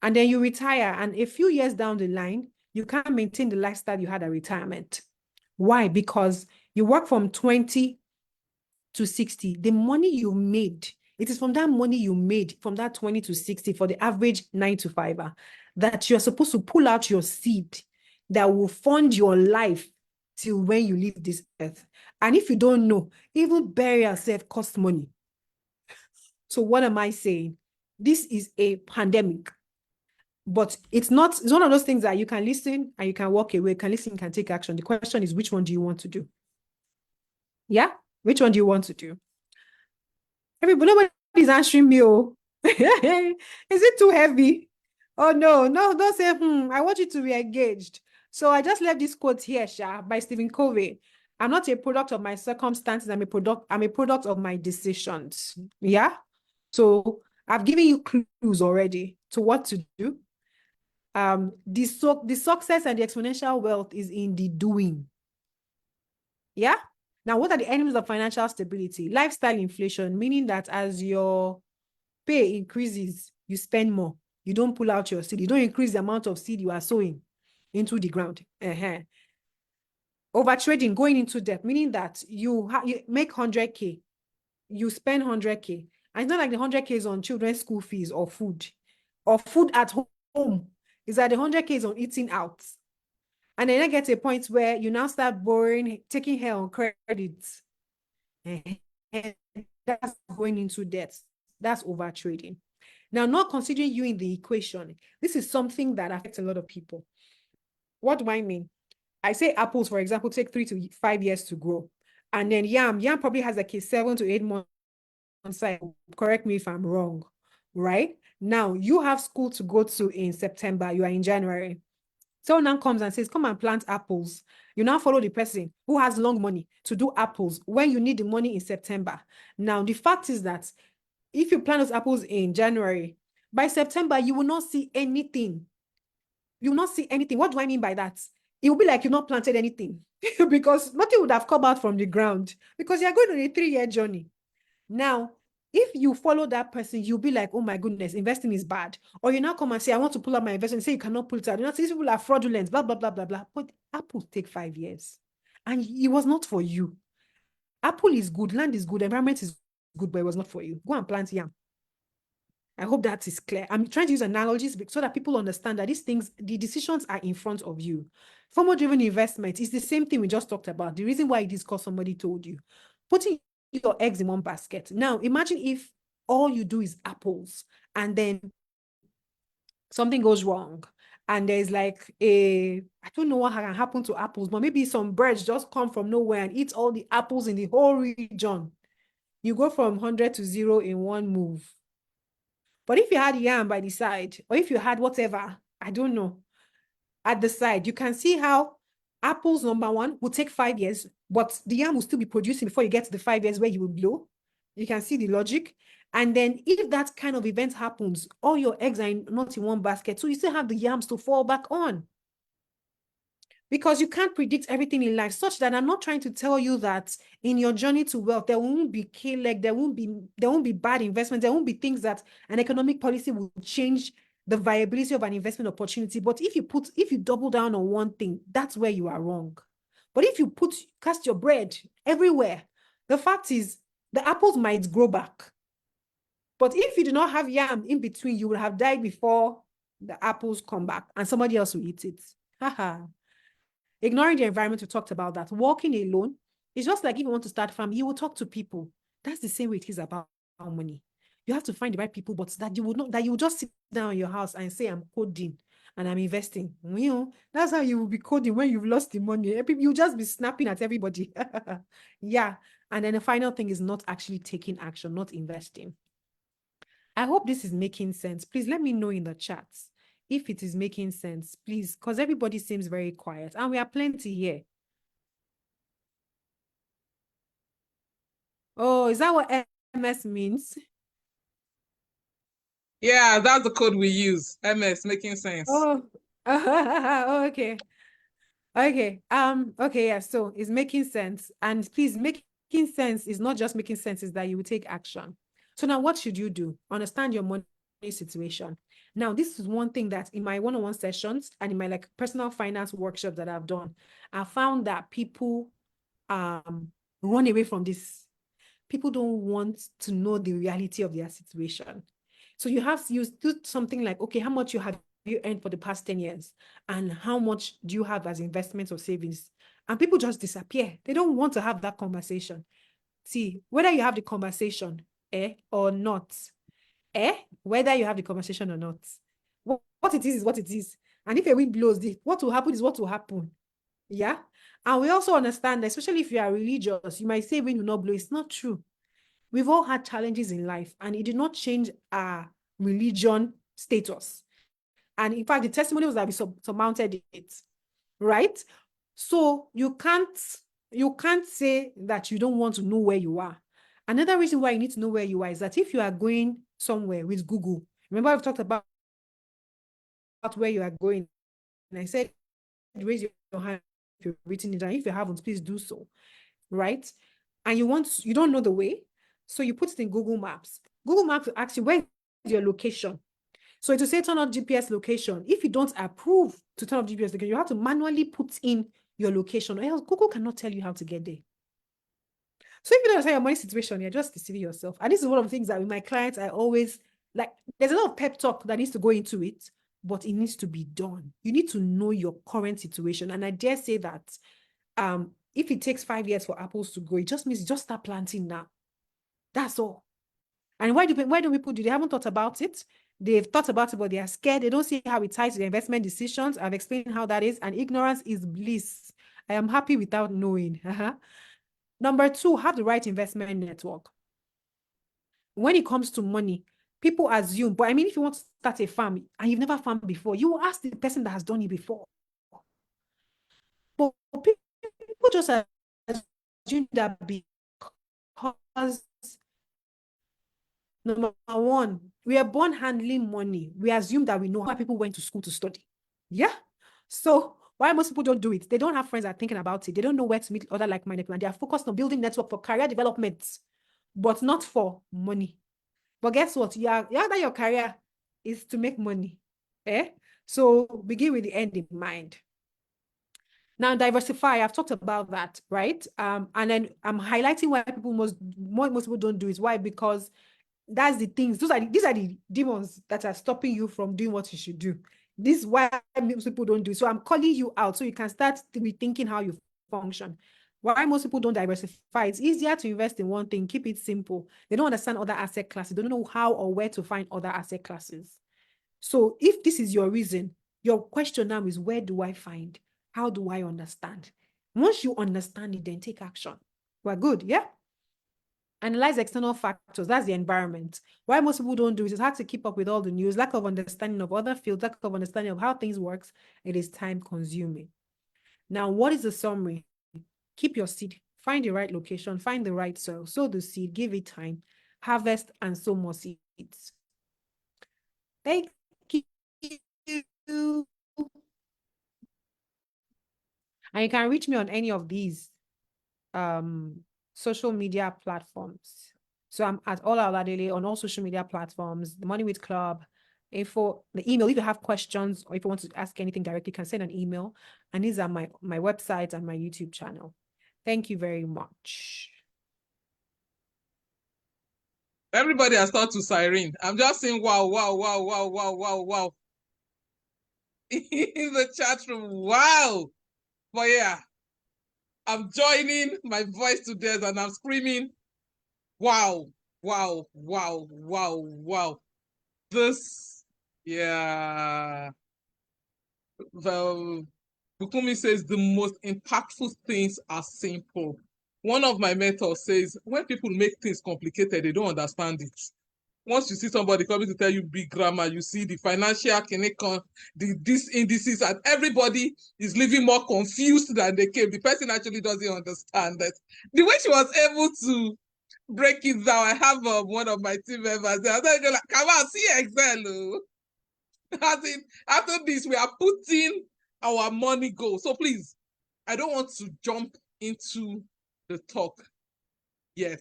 and then you retire, and a few years down the line, you can't maintain the lifestyle you had at retirement. Why? Because you work from 20 to 60, the money you made, it is from that money you made from that 20 to 60 for the average 9 to 5er that you're supposed to pull out your seed that will fund your life till when you leave this earth. And if you don't know, even bury yourself costs money. So what am I saying? This is a pandemic, but it's one of those things that you can listen and you can walk away, you can listen, you can take action. The question is, which one do you want to do? Yeah? Which one do you want to do? Nobody's answering me. Oh, is it too heavy? Oh, no, don't say, I want you to be engaged. So I just left this quote here, by Stephen Covey. I'm not a product of my circumstances. I'm a product of my decisions. Yeah. So I've given you clues already to what to do. The success and the exponential wealth is in the doing. Yeah. Now, what are the enemies of financial stability? Lifestyle inflation, meaning that as your pay increases, you spend more. You don't pull out your seed. You don't increase the amount of seed you are sowing into the ground. Overtrading, going into debt, meaning that you make 100K, you spend 100K, And it's not like the 100K is on children's school fees or food at home. It's like the 100K is on eating out. And then I get to a point where you now start borrowing, taking hair on credit. And that's going into debt. That's over trading. Now, not considering you in the equation, this is something that affects a lot of people. What do I mean? I say apples, for example, take 3 to 5 years to grow. And then yam probably has like a 7 to 8 month cycle. Correct me if I'm wrong, right? Now, you have school to go to in September. You are in January. Someone now comes and says, come and plant apples. You now follow the person who has long money to do apples when you need the money in September. Now, the fact is that if you plant those apples in January, by September, you will not see anything. You will not see anything. What do I mean by that? It will be like you've not planted anything because nothing would have come out from the ground because you're going on a 3-year journey. Now, if you follow that person, you'll be like, oh my goodness, investing is bad. Or you now come and say, I want to pull out my investment. Say you cannot pull it out. You know, these people are fraudulent, blah, blah, blah, blah, blah. But Apple take 5 years. And it was not for you. Apple is good, land is good, environment is good, but it was not for you. Go and plant yam. I hope that is clear. I'm trying to use analogies so that people understand that these things, the decisions are in front of you. FOMO-driven investment is the same thing we just talked about. The reason why it is because somebody told you. Putting your eggs in one basket. Now, imagine if all you do is apples and then something goes wrong and there's like I don't know what can happen to apples, but maybe some birds just come from nowhere and eat all the apples in the whole region. You go from 100 to 0 in one move. But if you had yam by the side, or if you had whatever, I don't know, at the side, you can see how apples, number one, will take 5 years, but the yam will still be producing before you get to the 5 years where you will blow. You can see the logic. And then if that kind of event happens, all your eggs are not in one basket, so you still have the yams to fall back on. Because you can't predict everything in life, such that I'm not trying to tell you that in your journey to wealth, there won't be K-leg, there won't be bad investments, there won't be things that an economic policy will change the viability of an investment opportunity. But if you double down on one thing, that's where you are wrong. But if you cast your bread everywhere, the fact is the apples might grow back. But if you do not have yam in between, you will have died before the apples come back and somebody else will eat it. Haha. Ignoring the environment, we talked about that. Walking alone is just like if you want to start a family, you will talk to people. That's the same way it is about money. You have to find the right people, but that you will just sit down in your house and say, I'm coding and I'm investing. You know, that's how you will be coding when you've lost the money. You'll just be snapping at everybody. Yeah. And then the final thing is not actually taking action, not investing. I hope this is making sense. Please let me know in the chats if it is making sense, please, because everybody seems very quiet and we are plenty here. Oh, is that what MS means? Yeah, that's the code we use. MS, making sense. Oh, okay. Okay. Okay, yeah. So it's making sense. And please, making sense is not just making sense, is that you will take action. So now what should you do? Understand your money situation. Now, this is one thing that in my one-on-one sessions and in my like personal finance workshops that I've done, I found that people run away from this. People don't want to know the reality of their situation. So you do something like, okay, how much have you earned for the past 10 years? And how much do you have as investments or savings? And people just disappear. They don't want to have that conversation. See, whether you have the conversation or not, whether you have the conversation or not, what it is what it is. And if a wind blows, what will happen is what will happen. Yeah. And we also understand that, especially if you are religious, you might say wind will not blow. It's not true. We've all had challenges in life, and it did not change our religion status. And in fact, the testimony was that we surmounted it, right? So you can't say that you don't want to know where you are. Another reason why you need to know where you are is that if you are going somewhere with Google, remember I've talked about where you are going, and I said raise your hand if you've written it down. If you haven't, please do so, right? And you don't know the way, so you put it in Google Maps. Google Maps will ask you, where is your location? So it will say turn on GPS location. If you don't approve to turn off GPS location, you have to manually put in your location, or else Google cannot tell you how to get there. So if you don't understand your money situation, you're just deceiving yourself. And this is one of the things that with my clients, I always like, there's a lot of pep talk that needs to go into it, but it needs to be done. You need to know your current situation. And I dare say that if it takes 5 years for apples to grow, it just means just start planting now. That's all. And why do people do? They haven't thought about it. They've thought about it, but they are scared. They don't see how it ties to their investment decisions. I've explained how that is. And ignorance is bliss. I am happy without knowing. Number 2, have the right investment network. When it comes to money, people assume, but I mean, if you want to start a farm and you've never farmed before, you will ask the person that has done it before. But people just assume that because number 1, we are born handling money. We assume that we know how people went to school to study. Yeah. So why most people don't do it? They don't have friends that are thinking about it. They don't know where to meet other like-minded people. And they are focused on building network for career development, but not for money. But guess what? That your career is to make money. So begin with the end in mind. Now diversify. I've talked about that, right? And then I'm highlighting why most people don't do it. Why? Because that's the things. These are the demons that are stopping you from doing what you should do. This is why most people don't do it. So I'm calling you out so you can start rethinking how you function. Why most people don't diversify? It's easier to invest in one thing. Keep it simple. They don't understand other asset classes. They don't know how or where to find other asset classes. So if this is your reason, your question now is, where do I find? How do I understand? Once you understand it, then take action. We're good, yeah? Analyze external factors. That's the environment. Why most people don't do it is hard to keep up with all the news, lack of understanding of other fields, lack of understanding of how things work. It is time consuming. Now, what is the summary? Keep your seed, find the right location, find the right soil, sow the seed, give it time, harvest and sow more seeds. Thank you. And you can reach me on any of these social media platforms. So I'm at Oladele on all social media platforms, the Money with Club, the email. If you have questions or if you want to ask anything directly, you can send an email. And these are my website and my YouTube channel. Thank you very much. Everybody has started to siren. I'm just saying, wow, wow, wow, wow, wow, wow, wow. In the chat room, wow. But yeah, I'm joining my voice to theirs and I'm screaming, wow, wow, wow, wow, wow. This, yeah. Bukumi says the most impactful things are simple. One of my mentors says, when people make things complicated, they don't understand it. Once you see somebody coming to tell you big grammar, you see the financial connection, these indices, and everybody is living more confused than they came. The person actually doesn't understand that. The way she was able to break it down, I have one of my team members there. I was like, come on, see Excel. As in, after this, we are putting our money goal. So please, I don't want to jump into the talk yet.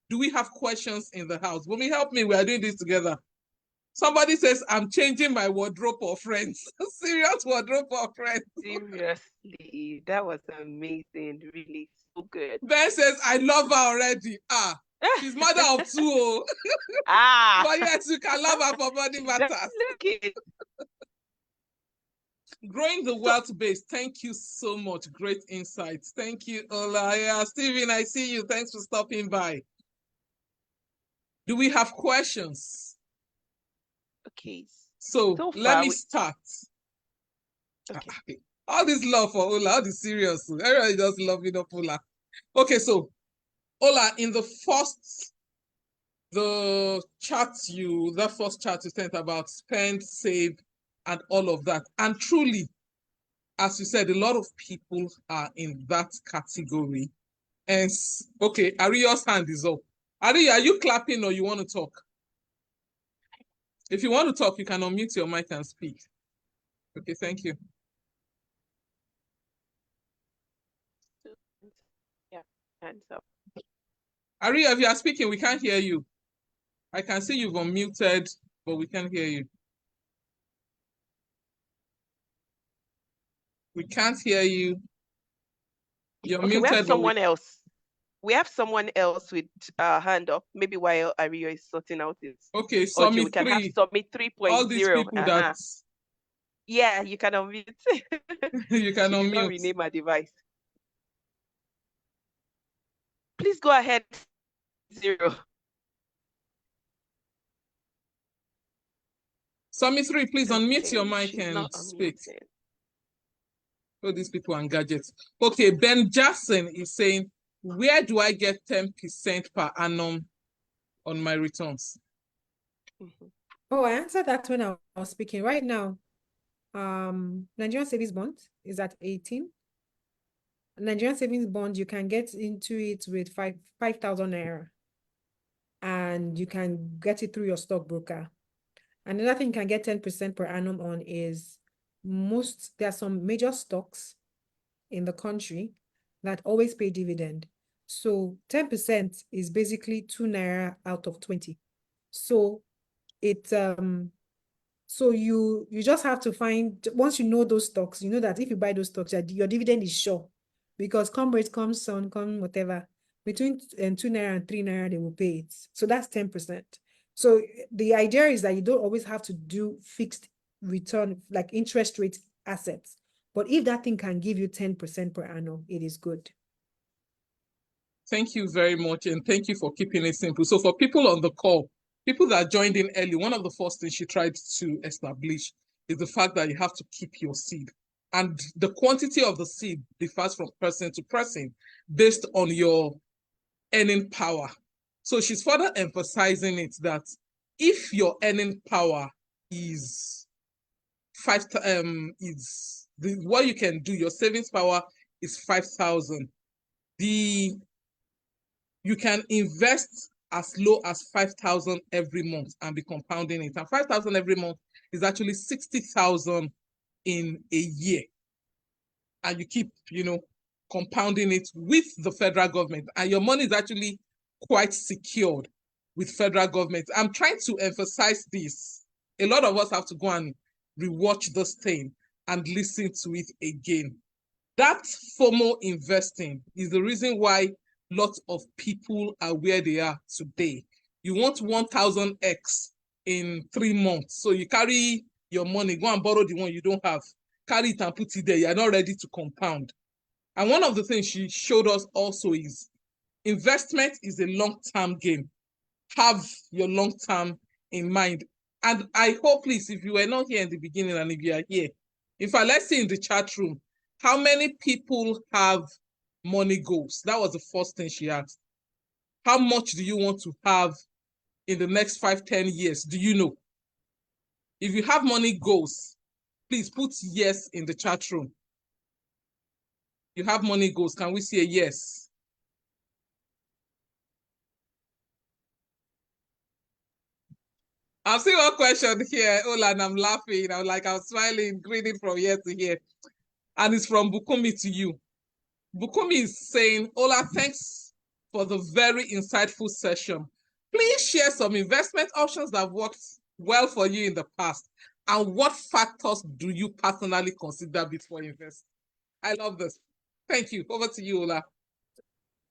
Do we have questions in the house? Will you help me? We are doing this together. Somebody says, I'm changing my wardrobe for friends. Serious wardrobe for friends. Seriously, that was amazing. Really, so good. Ben says, I love her already. She's mother of 2. But yes, you can love her for money matters. Growing the wealth base. Thank you so much. Great insights. Thank you, Ola. Yeah, Stephen, I see you. Thanks for stopping by. Do we have questions? Okay. So let me start. Okay. All this love for Ola, all the serious. Everybody just loving up Ola. Okay, so Ola, in the first chart you sent about spend, save, and all of that. And truly, as you said, a lot of people are in that category. And okay, Ariyo's hand is up. Ari, are you clapping or you want to talk? If you want to talk, you can unmute your mic and speak. Okay, thank you. Yeah, hands up. Ari, if you are speaking, we can't hear you. I can see you've unmuted, but we can't hear you. We can't hear you. You're muted. We have someone else. We have someone else with hand up. Maybe while Ario is sorting out his Okay, audio, we Summit can have 3. Summit All these 3.0. people that Yeah, you can unmute. you can She did not unmute. rename her device. Please go ahead, Zero. Summit 3, please unmute your Okay, mic she's not and speak. unmuted. Oh, these people and gadgets. Okay, Ben Jackson is saying, where do I get 10% per annum on my returns? Oh, I answered that when I was speaking. Right now, Nigerian savings bond is at 18. Nigerian savings bond, you can get into it with 5,000 naira, and you can get it through your stockbroker. Another thing you can get 10% per annum on is there are some major stocks in the country that always pay dividend. So 10% is basically 2 naira out of 20. So you just have to find, once you know those stocks, you know that if you buy those stocks, your dividend is sure, because come rate, come sun, come whatever, between 2 naira and 3 naira, they will pay it. So that's 10%. So the idea is that you don't always have to do fixed return, like interest rate assets. But if that thing can give you 10% per annum, it is good. Thank you very much, and thank you for keeping it simple. So for people on the call, people that joined in early, one of the first things she tried to establish is the fact that you have to keep your seed. And the quantity of the seed differs from person to person based on your earning power. So she's further emphasizing it that if your earning power is what you can do, your savings power is 5,000. You can invest as low as 5,000 every month and be compounding it. And 5,000 every month is actually 60,000 in a year. And you keep, compounding it with the federal government. And your money is actually quite secured with federal government. I'm trying to emphasize this. A lot of us have to go and rewatch this thing and listen to it again. That FOMO investing is the reason why lots of people are where they are today. You want 1,000x in 3 months. So you carry your money, go and borrow the one you don't have, carry it and put it there. You're not ready to compound. And one of the things she showed us also is investment is a long-term game. Have your long-term in mind. And I hope, please, if you were not here in the beginning and if you are here, in fact, let's see in the chat room, how many people have money goals? That was the first thing she asked. How much do you want to have in the next 5-10 years? Do you know? If you have money goals, please put yes in the chat room. You have money goals. Can we see a yes? I've seen one question here, Ola, and I'm laughing. I'm smiling, grinning from here to here. And it's from Bukumi to you. Bukumi is saying, Ola, thanks for the very insightful session. Please share some investment options that have worked well for you in the past. And what factors do you personally consider before investing? I love this. Thank you. Over to you, Ola.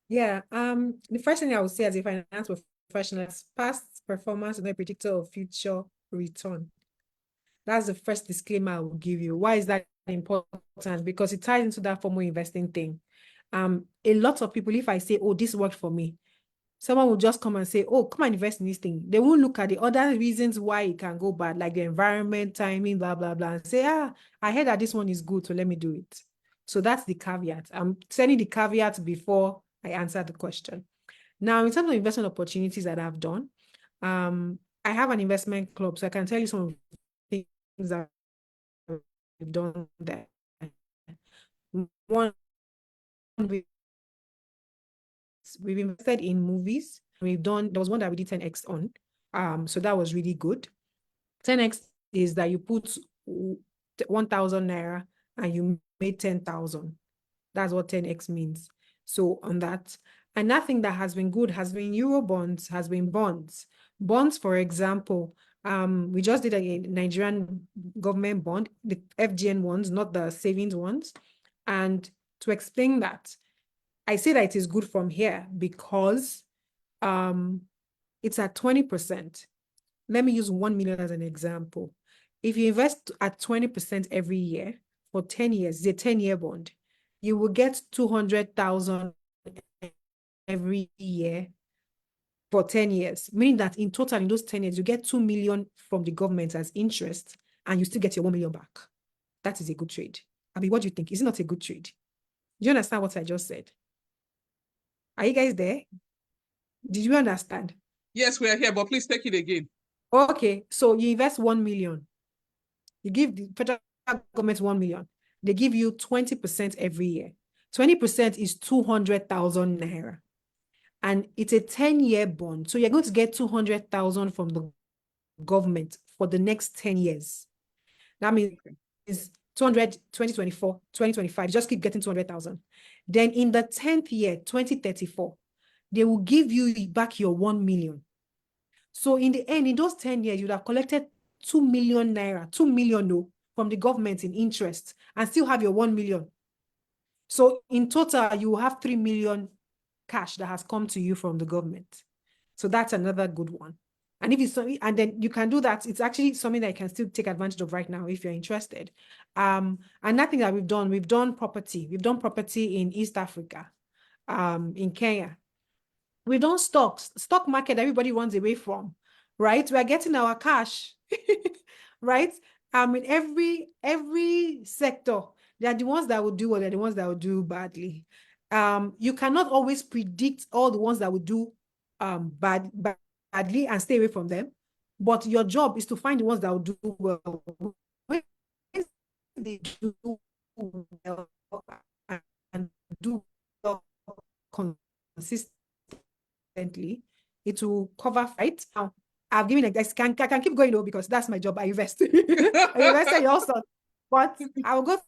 Yeah, the first thing I would say as a finance professional is past performance is not a predictor of future return. That's the first disclaimer I will give you. Why is that important? Because it ties into that FOMO investing thing. A lot of people, if I say, oh, this worked for me, someone will just come and say, oh, come and invest in this thing. They won't look at the other reasons why it can go bad, like the environment, timing, blah, blah, blah, and say, I heard that this one is good, so let me do it. So that's the caveat. I'm sending the caveat before I answer the question. Now, in terms of investment opportunities that I've done, I have an investment club, so I can tell you some of the things that I've done there. One, we've invested in movies. There was one that we did 10x on. So that was really good. 10x is that you put 1,000 naira and you made 10,000. That's what 10x means. So on that, another thing that has been good has been Euro bonds, has been bonds. Bonds, for example, we just did a Nigerian government bond, the FGN ones, not the savings ones. And to explain that, I say that it is good from here because it's at 20%. Let me use 1 million as an example. If you invest at 20% every year for 10 years, it's a 10-year bond, you will get 200,000 every year for 10 years, meaning that in total, in those 10 years, you get 2 million from the government as interest, and you still get your 1 million back. That is a good trade. I mean, what do you think? Is it not a good trade? Do you understand what I just said? Are you guys there? Did you understand? Yes, we are here, but please take it again. Okay, so you invest 1 million. You give the federal government 1 million. They give you 20% every year. 20% is 200,000 naira. And it's a 10-year bond. So you're going to get 200,000 from the government for the next 10 years. That means it's 200, 2024, 2025, just keep getting 200,000. Then in the 10th year, 2034, they will give you back your 1 million. So in the end, in those 10 years, you would have collected 2 million naira, 2 million no, from the government in interest and still have your 1 million. So in total, you will have 3 million cash that has come to you from the government. So that's another good one. And if it's and then you can do that. It's actually something that you can still take advantage of right now if you're interested. Another thing that we've done property. We've done property in East Africa, in Kenya. We've done stocks, stock market everybody runs away from, right? We're getting our cash, right? In every sector, there are the ones that will do well, there are the ones that will do badly. You cannot always predict all the ones that will do badly and stay away from them. But your job is to find the ones that will do well. When they do well and do well consistently, it will cover fight. Now, I've given I can keep going though, because that's my job. I invest. I invest in also. But I will go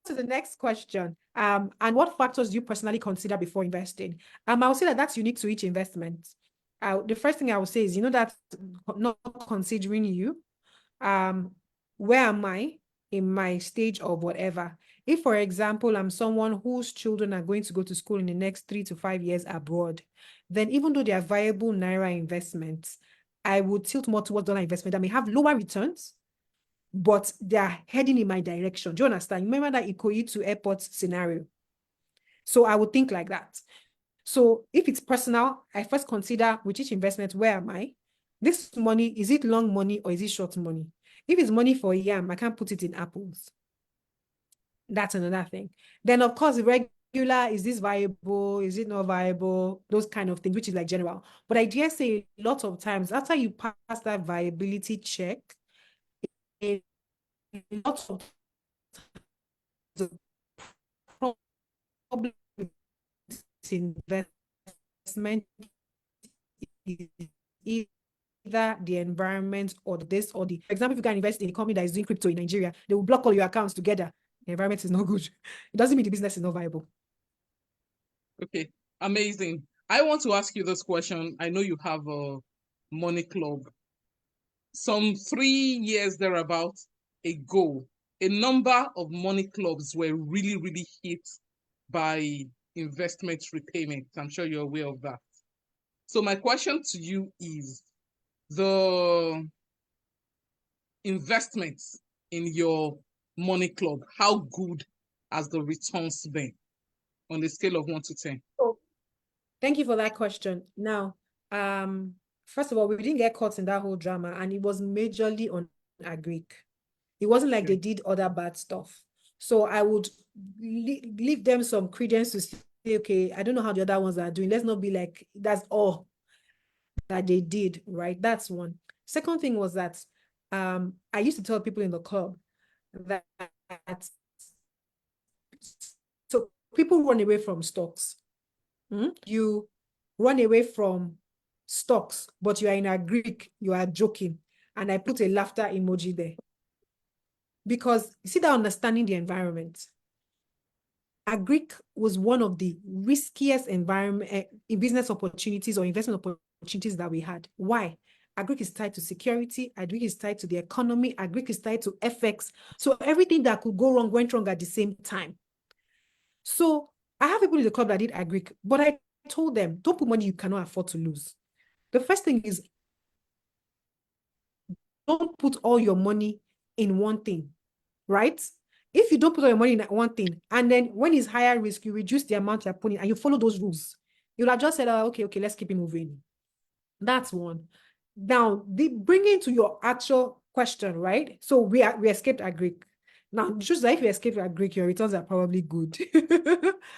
to the next question. And what factors do you personally consider before investing? I will say that that's unique to each investment. The first thing I will say is, that not considering you, where am I in my stage of whatever? If, for example, I'm someone whose children are going to go to school in the next 3 to 5 years abroad, then even though they are viable Naira investments, I would tilt more towards dollar investment that may have lower returns, but they are heading in my direction. Do you understand? Remember that Ikoyi to airport scenario. So I would think like that. So if it's personal, I first consider with each investment, where am I? This money, is it long money or is it short money? If it's money for a yam, I can't put it in apples. That's another thing. Then, of course, regular, is this viable? Is it not viable? Those kind of things, which is like general. But I dare say a lot of times, after you pass that viability check, a lot of the problem with investment is either the environment or this or the, for example, if you can invest in a company that is doing crypto in Nigeria, they will block all your accounts together. The environment is not good. It doesn't mean the business is not viable. Okay, amazing. I want to ask you this question. I know you have a money club. Some 3 years thereabout ago, a number of money clubs were really, really hit by investment repayment. I'm sure you're aware of that. So my question to you is, the investments in your money club, how good has the returns been on a scale of 1 to 10? Oh, thank you for that question. Now, first of all, we didn't get caught in that whole drama, and it was majorly on agric. It wasn't like they did other bad stuff. So I would leave them some credence to say, okay, I don't know how the other ones are doing. Let's not be like, that's all that they did, right? That's one. Second thing was that I used to tell people in the club that so people run away from stocks. You run away from stocks, but you are in a Greek, you are joking. And I put a laughter emoji there. Because you see that understanding the environment. Agric was one of the riskiest environment business opportunities or investment opportunities that we had. Why? Agric is tied to security, agric is tied to the economy, agric is tied to FX. So everything that could go wrong went wrong at the same time. So I have people in the club that did agree, but I told them, don't put money you cannot afford to lose. The first thing is, don't put all your money in one thing, right? If you don't put all your money in one thing, and then when it's higher risk, you reduce the amount you're putting and you follow those rules, you'll have just said, oh, okay, let's keep it moving. That's one. Now, bringing to your actual question, right? So we escaped our Greek. Now, just like if you escape our Greek, your returns are probably good.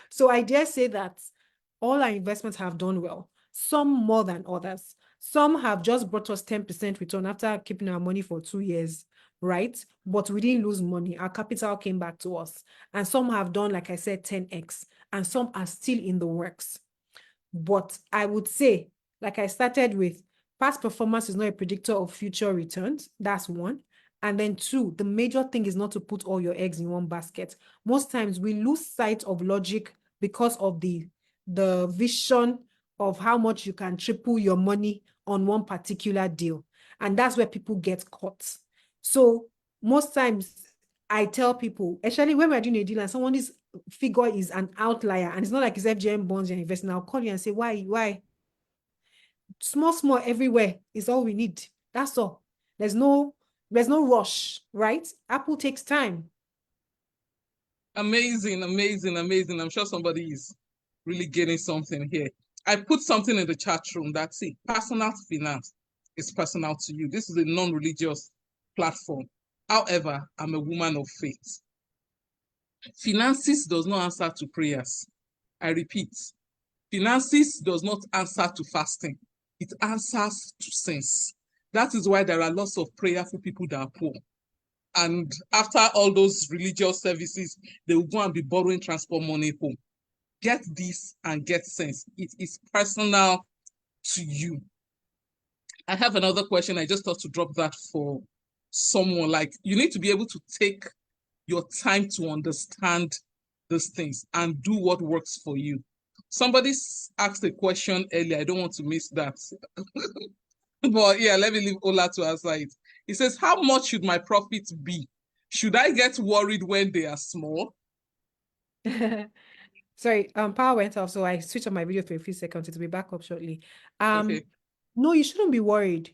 So I dare say that all our investments have done well, some more than others. Some have just brought us 10% return after keeping our money for 2 years, right? But we didn't lose money. Our capital came back to us. And some have done, like I said, 10x, and some are still in the works. But I would say, like I started with, past performance is not a predictor of future returns. That's one. And then two, the major thing is not to put all your eggs in one basket. Most times we lose sight of logic because of the vision of how much you can triple your money on one particular deal. And that's where people get caught. So most times I tell people, especially when we're doing a deal and someone's figure is an outlier and it's not like it's FGM bonds you're investing, I'll call you and say, why? Small everywhere is all we need. That's all. There's no rush, right? Apple takes time. Amazing. I'm sure somebody is really getting something here. I put something in the chat room. That's it. Personal finance is personal to you. This is a non-religious platform. However, I'm a woman of faith. Finances does not answer to prayers. I repeat, finances does not answer to fasting. It answers to sense. That is why there are lots of prayerful people that are poor. And after all those religious services, they will go and be borrowing transport money home. Get this and get sense. It is personal to you. I have another question. I just thought to drop that for someone. Like, you need to be able to take your time to understand these things and do what works for you. Somebody asked a question earlier. I don't want to miss that. But yeah, let me leave Ola to answer it. He says, how much should my profits be? Should I get worried when they are small? Sorry, power went off, so I switched on my video for a few seconds. It'll be back up shortly. Okay. No, you shouldn't be worried.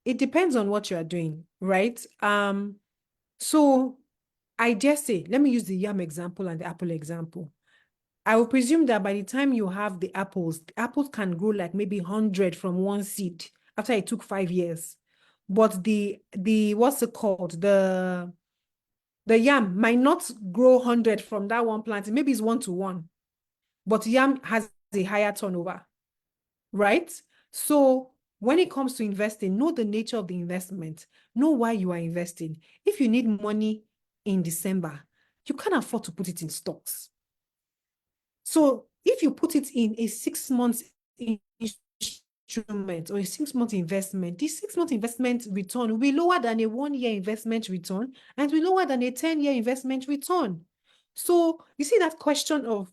It depends on what you are doing, right? So I dare say, let me use the yam example and the apple example. I will presume that by the time you have the apples can grow like maybe 100 from one seed after it took 5 years. But the what's it called? The yam might not grow 100 from that one plant. Maybe it's 1-to-1. But yam has a higher turnover, right? So when it comes to investing, know the nature of the investment. Know why you are investing. If you need money in December, you can't afford to put it in stocks. So if you put it in a 6 months instrument or a 6-month investment, this 6-month investment return will be lower than a 1-year investment return and will be lower than a 10-year investment return. So you see that question of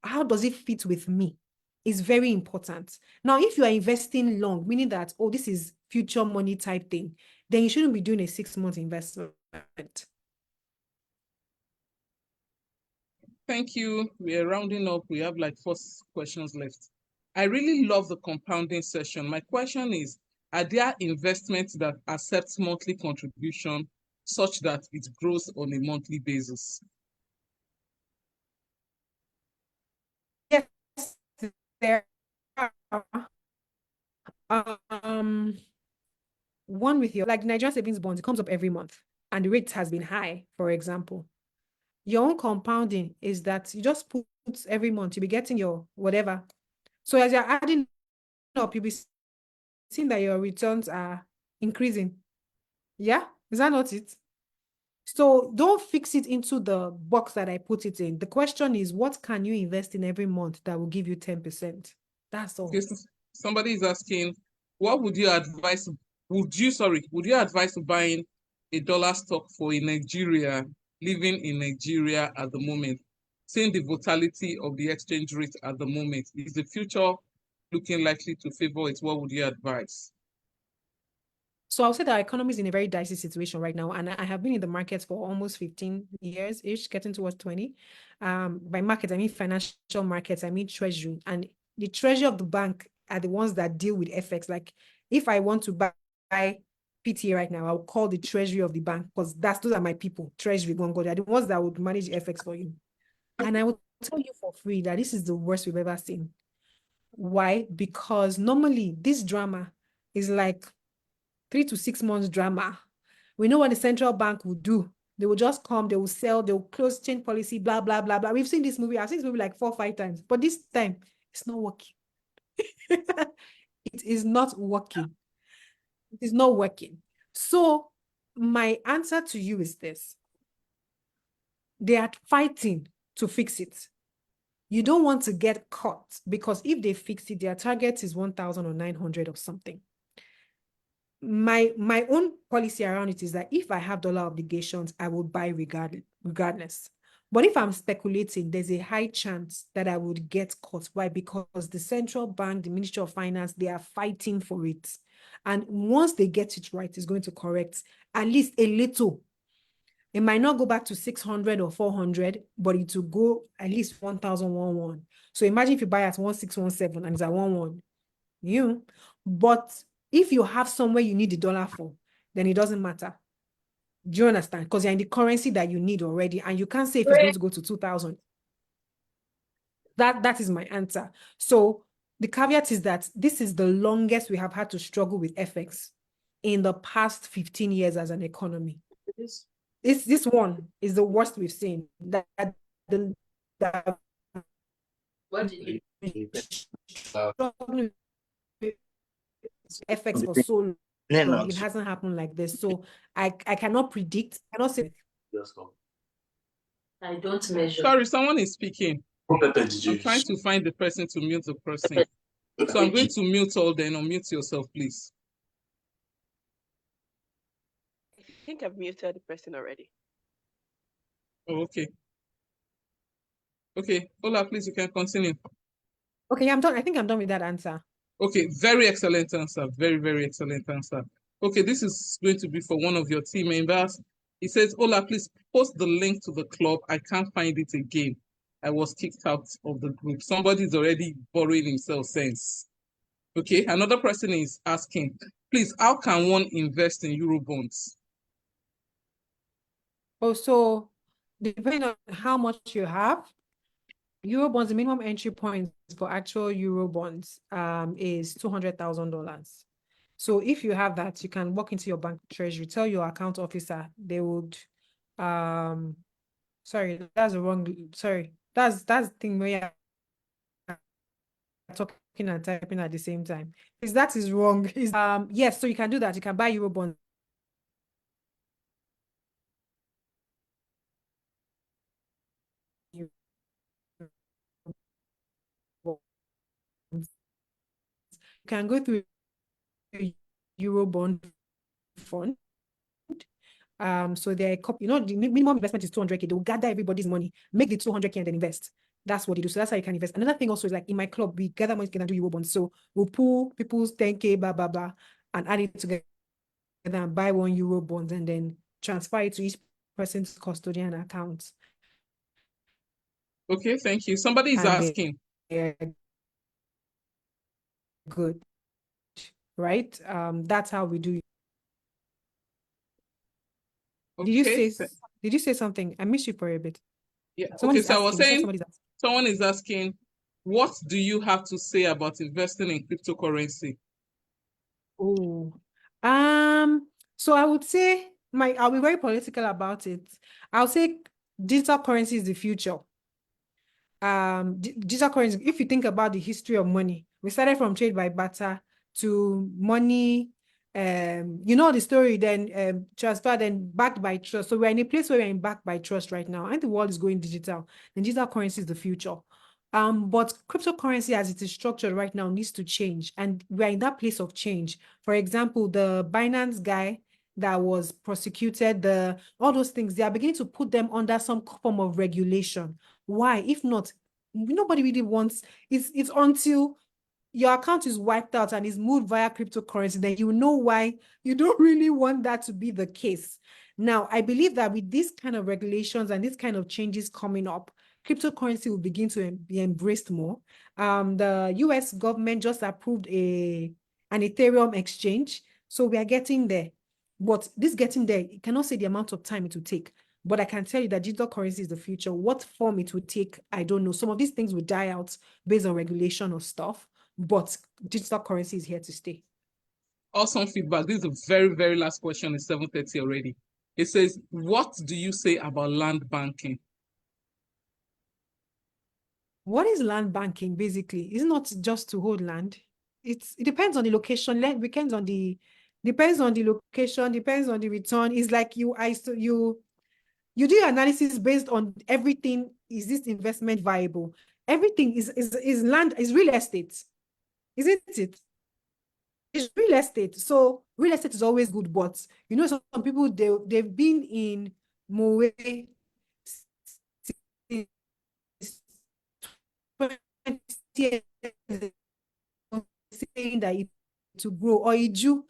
how does it fit with me is very important. Now, if you are investing long, meaning that, oh, this is future money type thing, then you shouldn't be doing a 6-month investment. Thank you. We are rounding up. We have like 4 questions left. I really love the compounding session. My question is, are there investments that accept monthly contribution such that it grows on a monthly basis? Yes, there are. One with your, like Nigerian savings bonds, it comes up every month and the rate has been high, for example. Your own compounding is that you just put every month, you'll be getting your whatever. So as you're adding up, you'll be seeing that your returns are increasing. Yeah, is that not it? So don't fix it into the box that I put it in. The question is, what can you invest in every month that will give you 10%? That's all. Okay, so somebody is asking, what would you advise? Would you advise buying a dollar stock for in Nigeria, living in Nigeria at the moment, seeing the volatility of the exchange rate at the moment? Is the future looking likely to favor it? What would you advise? So I'll say that our economy is in a very dicey situation right now. And I have been in the market for almost 15 years-ish, getting towards 20. By market, I mean financial markets, I mean treasury. And the treasury of the bank are the ones that deal with FX. Like if I want to buy PTA right now, I'll call the treasury of the bank because those are my people. Treasury, go and go. They're the ones that would manage FX for you. And I will tell you for free that this is the worst we've ever seen. Why? Because normally this drama is like 3 to 6 months drama. We know what the central bank will do. They will just come, they will sell, they will close, change policy, blah, blah, blah, blah. We've seen this movie. I've seen this movie like 4 or 5 times, but this time it's not working. It is not working. It is not working. So my answer to you is this. They are fighting to fix it. You don't want to get caught because if they fix it, their target is 1,000 or 900 or something. My own policy around it is that if I have dollar obligations, I will buy regardless. But if I'm speculating, there's a high chance that I would get caught. Why? Because the central bank, the Ministry of Finance, they are fighting for it. And once they get it right, it's going to correct at least a little. It might not go back to 600 or 400, but it will go at least 1,011. So imagine if you buy at 1617 and it's at 11. But if you have somewhere you need the dollar for, then it doesn't matter. Do you understand? Because you're in the currency that you need already, and you can't say if it's going to go to 2,000. That is my answer. So the caveat is that this is the longest we have had to struggle with FX in the past 15 years as an economy. This one is the worst we've seen. What did you FX for so long, it hasn't happened like this. So I cannot predict. I cannot say. I don't measure. Sorry, someone is speaking. I'm trying to find the person to mute the person. So I'm going to mute all, then unmute yourself, please. I think I've muted the person already. Oh, okay. Okay, Ola, please, you can continue. Okay, I'm done. I think I'm done with that answer. Okay, very excellent answer. Very, very excellent answer. Okay, this is going to be for one of your team members. He says, Ola, please post the link to the club. I can't find it again. I was kicked out of the group. Somebody's already borrowing himself sense. Okay, another person is asking, please, how can one invest in Eurobonds? Oh, so depending on how much you have, Eurobonds, the minimum entry point for actual Eurobonds is $200,000. So if you have that, you can walk into your bank treasury, tell your account officer, they would sorry, that's the wrong, sorry. That's the thing where you're talking and typing at the same time. That is wrong. Yes, so you can do that. You can buy Eurobonds. You can go through a Eurobond fund. So they're the minimum investment is 200K. They will gather everybody's money, make the 200K and then invest. That's what they do. So that's how you can invest. Another thing also is like in my club, we gather money and do Eurobonds. So we'll pull people's 10K, blah, blah, blah, and add it together and buy one Eurobond and then transfer it to each person's custodian account. Okay, thank you. Somebody is asking. Good. Right? That's how we do. Okay. Did you say something? I missed you for a bit. Yeah. Okay, so I was saying, someone is asking, what do you have to say about investing in cryptocurrency? Oh, so I would say I'll be very political about it. I'll say digital currency is the future. Digital currency, if you think about the history of money, we started from trade by barter to money, the story, then transfer, then backed by trust. So we're in a place where we're in backed by trust right now, and the world is going digital. And digital currency is the future. But cryptocurrency as it is structured right now needs to change, and we're in that place of change. For example, the Binance guy that was prosecuted, all those things, they are beginning to put them under some form of regulation. Why? If not, nobody really wants, it's until your account is wiped out and is moved via cryptocurrency, then you know why you don't really want that to be the case. Now, I believe that with these kind of regulations and these kind of changes coming up, cryptocurrency will begin to be embraced more. The US government just approved an Ethereum exchange. So we are getting there. But this getting there, you cannot say the amount of time it will take. But I can tell you that digital currency is the future. What form it will take, I don't know. Some of these things will die out based on regulation or stuff, but digital currency is here to stay. Awesome feedback. This is the very, very last question. It's 7:30 already. It says, what do you say about land banking? What is land banking, basically? It's not just to hold land. It depends on the location. Depends on the location, depends on the return. It's like you do your analysis based on everything. Is this investment viable? Everything is land, is real estate, isn't it? It's real estate. So real estate is always good, but you know, some people they've been in Moe saying that it to grow or it will.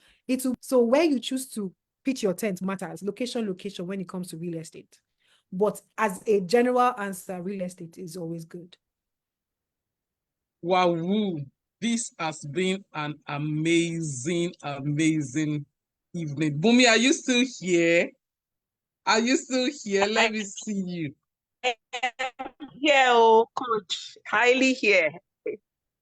So where you choose to pitch your tent matters. Location when it comes to real estate. But as a general answer, real estate is always good. Wow, this has been an amazing, amazing evening. Bumi, are you still here? Are you still here? Let me see you. Yeah, oh, coach, highly here.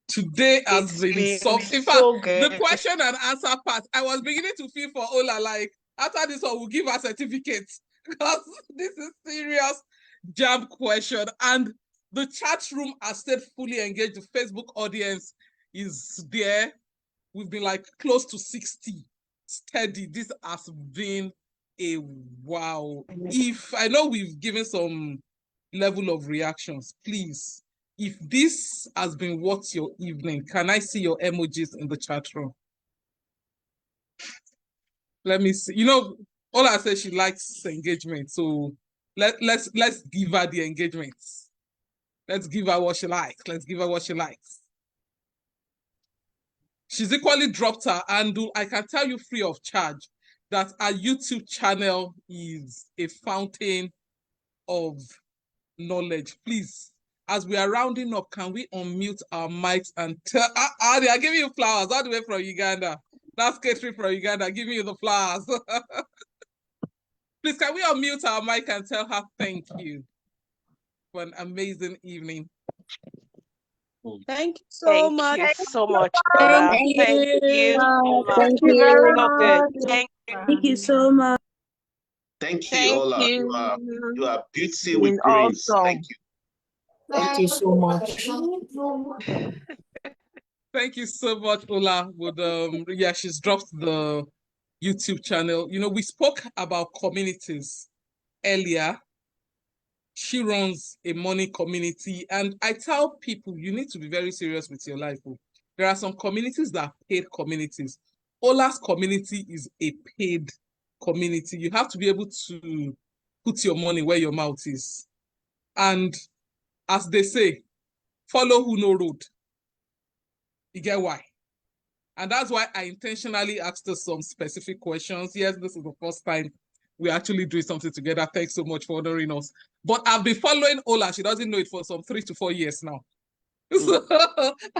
Today has been so. In fact, so good. the question and answer part, I was beginning to feel for Ola, like after this one, we'll give her certificates because this is serious jam question. And the chat room has stayed fully engaged. The Facebook audience is there. We've been like close to 60 steady. This has been a wow. If I know we've given some level of reactions, please, if this has been worth your evening, can I see your emojis in the chat room? Let me see. You know, Ola says she likes engagement, so let's give her the engagements. Let's give her what she likes. Let's give her what she likes. She's equally dropped her handle. I can tell you free of charge that our YouTube channel is a fountain of knowledge. Please, as we are rounding up, can we unmute our mics and tell, they are giving you flowers all the way from Uganda. That's catering from Uganda, giving you the flowers. Please, can we unmute our mic and tell her thank you for an amazing evening? Thank you so much. Thank you so much, Ola. Thank you. Thank you very So good. much. Thank you. Thank you so much. Thank you, Thank Ola. you. You are beauty Been with grace. awesome. Thank you. Thank you so much. Thank you so much, Ola. With yeah, she's dropped the YouTube channel. You know, we spoke about communities earlier. She runs a money community, and I tell people you need to be very serious with your life. There are some communities that are paid communities. Ola's community is a paid community. You have to be able to put your money where your mouth is. And as they say, follow who no road. You get why? And that's why I intentionally asked her some specific questions. Yes, this is the first time we're actually doing something together. Thanks so much for honoring us. But I've been following Ola. She doesn't know it for some 3 to 4 years now. So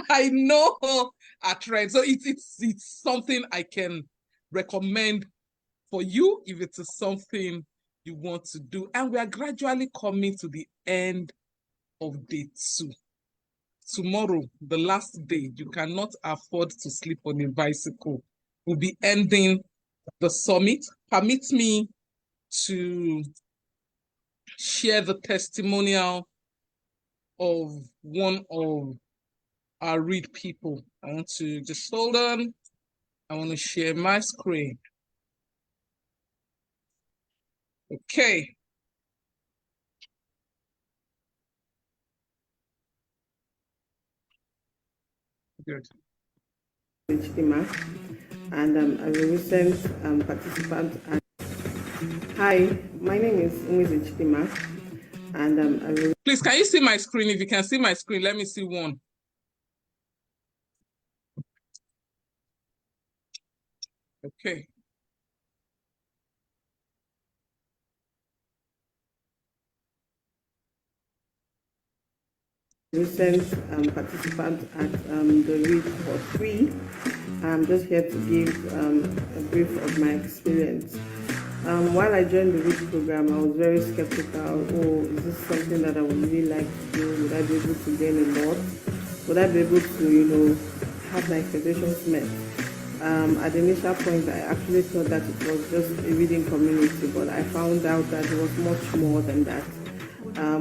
I know her trend. So it's something I can recommend for you if it is something you want to do. And we are gradually coming to the end of day 2. Tomorrow, the last day, you cannot afford to sleep on a bicycle. We'll be ending the summit. Permit me to share the testimonial of one of our read people. I want to just hold on. I want to share my screen. Okay. Good. And I'm a recent participant. And hi, my name is Umizi Chidima, and Please, can you see my screen? If you can see my screen, let me see one. Okay. Recent participant at the READ for 3. I'm just here to give a brief of my experience. While I joined the READ program, I was very skeptical. Oh, is this something that I would really like to do? Would I be able to gain a lot? Would I be able to, have my expectations met? At the initial point, I actually thought that it was just a reading community, but I found out that it was much more than that.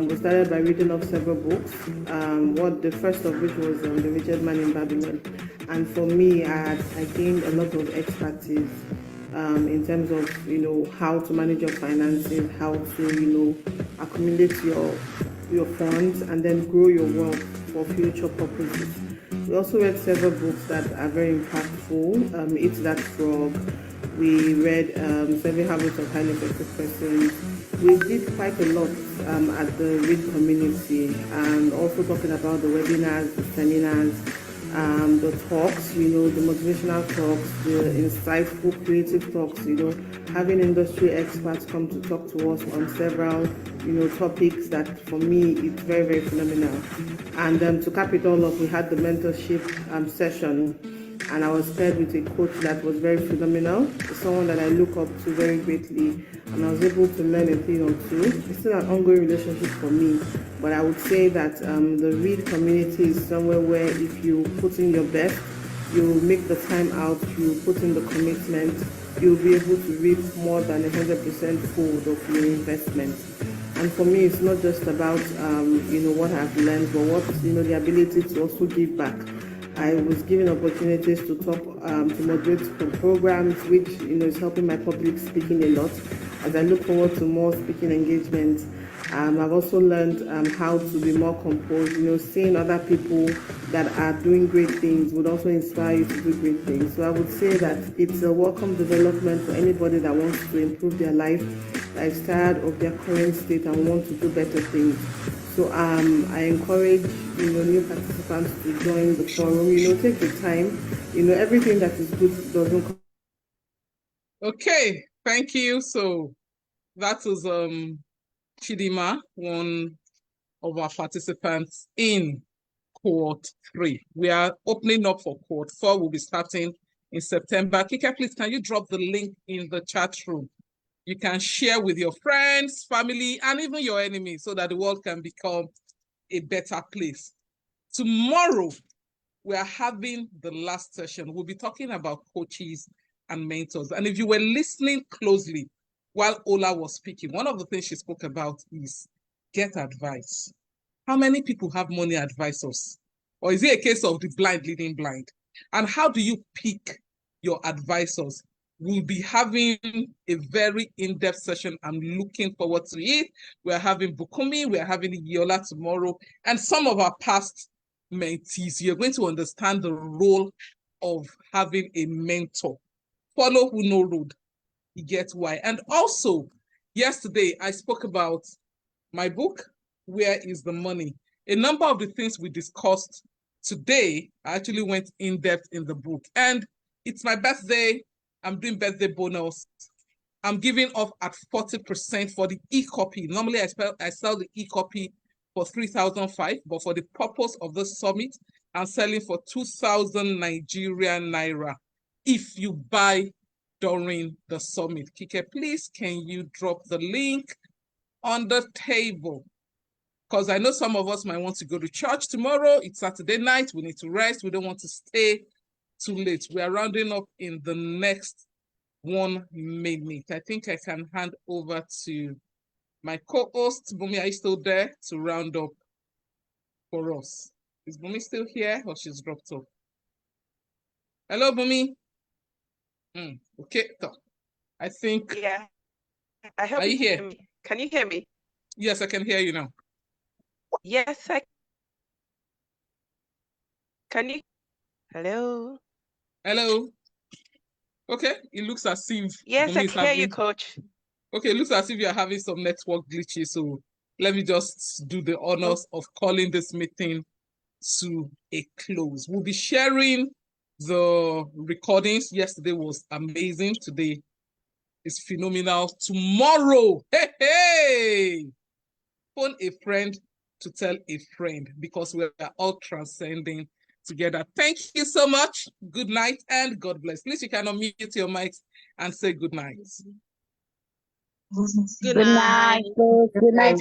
We started by reading off several books. The first of which was The Richest Man in Babylon, and for me, I gained a lot of expertise in terms of how to manage your finances, how to accumulate your funds, and then grow your wealth for future purposes. We also read several books that are very impactful. Eat That Frog. We read 7 Habits of Highly Effective Persons. We did quite a lot at the READ community, and also talking about the webinars, the seminars, the talks, the motivational talks, the insightful creative talks, having industry experts come to talk to us on several, topics that for me it's very, very phenomenal. And to cap it all off, we had the mentorship session, and I was paired with a coach that was very phenomenal, someone that I look up to very greatly, and I was able to learn a thing or two. It's still an ongoing relationship for me, but I would say that the READ community is somewhere where if you put in your best, you make the time out, you put in the commitment, you'll be able to reap more than 100% fold of your investment. And for me, it's not just about what I've learned, but what the ability to also give back. I was given opportunities to talk, to moderate programs, which is helping my public speaking a lot. As I look forward to more speaking engagements, I've also learned how to be more composed. Seeing other people that are doing great things would also inspire you to do great things. So I would say that it's a welcome development for anybody that wants to improve their life, that is tired of their current state and want to do better things. So I encourage new participants to join the forum. Take the time. Everything that is good doesn't come. Okay, thank you. So that was Chidima, one of our participants in cohort 3. We are opening up for cohort 4. We'll be starting in September. Kike, please, can you drop the link in the chat room? You can share with your friends, family, and even your enemies so that the world can become a better place. Tomorrow, we are having the last session. We'll be talking about coaches and mentors. And if you were listening closely while Ola was speaking, one of the things she spoke about is get advice. How many people have money advisors? Or is it a case of the blind leading blind? And how do you pick your advisors? We'll be having a very in-depth session. I'm looking forward to it. We're having Bukumi, we're having Yola tomorrow, and some of our past mentees. You're going to understand the role of having a mentor. Follow who no road, you get why. And also, yesterday, I spoke about my book, Where is the Money? A number of the things we discussed today, I actually went in depth in the book. And it's my birthday. I'm doing birthday bonus. I'm giving off at 40% for the e-copy. Normally, I sell the e-copy for 3,500, but for the purpose of the summit, I'm selling for 2,000 Nigerian Naira if you buy during the summit. Kike, please, can you drop the link on the table? Because I know some of us might want to go to church tomorrow. It's Saturday night. We need to rest. We don't want to stay too late. We are rounding up in the next 1 minute. I think I can hand over to my co-host, Bumi. Are you still there to round up for us? Is Bumi still here or she's dropped off? Hello, Bumi. Okay, so I think. Yeah. I hope Are you here? hear me. Can you hear me? Yes, I can hear you now. Yes, can you? Hello. Hello. Okay, it looks as if Yes, Bumi I is can hear you, having. Coach. Okay, it looks as if you're having some network glitches. So let me just do the honors of calling this meeting to a close. We'll be sharing The recordings yesterday was amazing. Today is phenomenal. Tomorrow, hey, phone a friend to tell a friend, because we are all transcending together. Thank you so much. Good night and God bless. Please, you can unmute your mics and say good night. Good night, folks. Good night.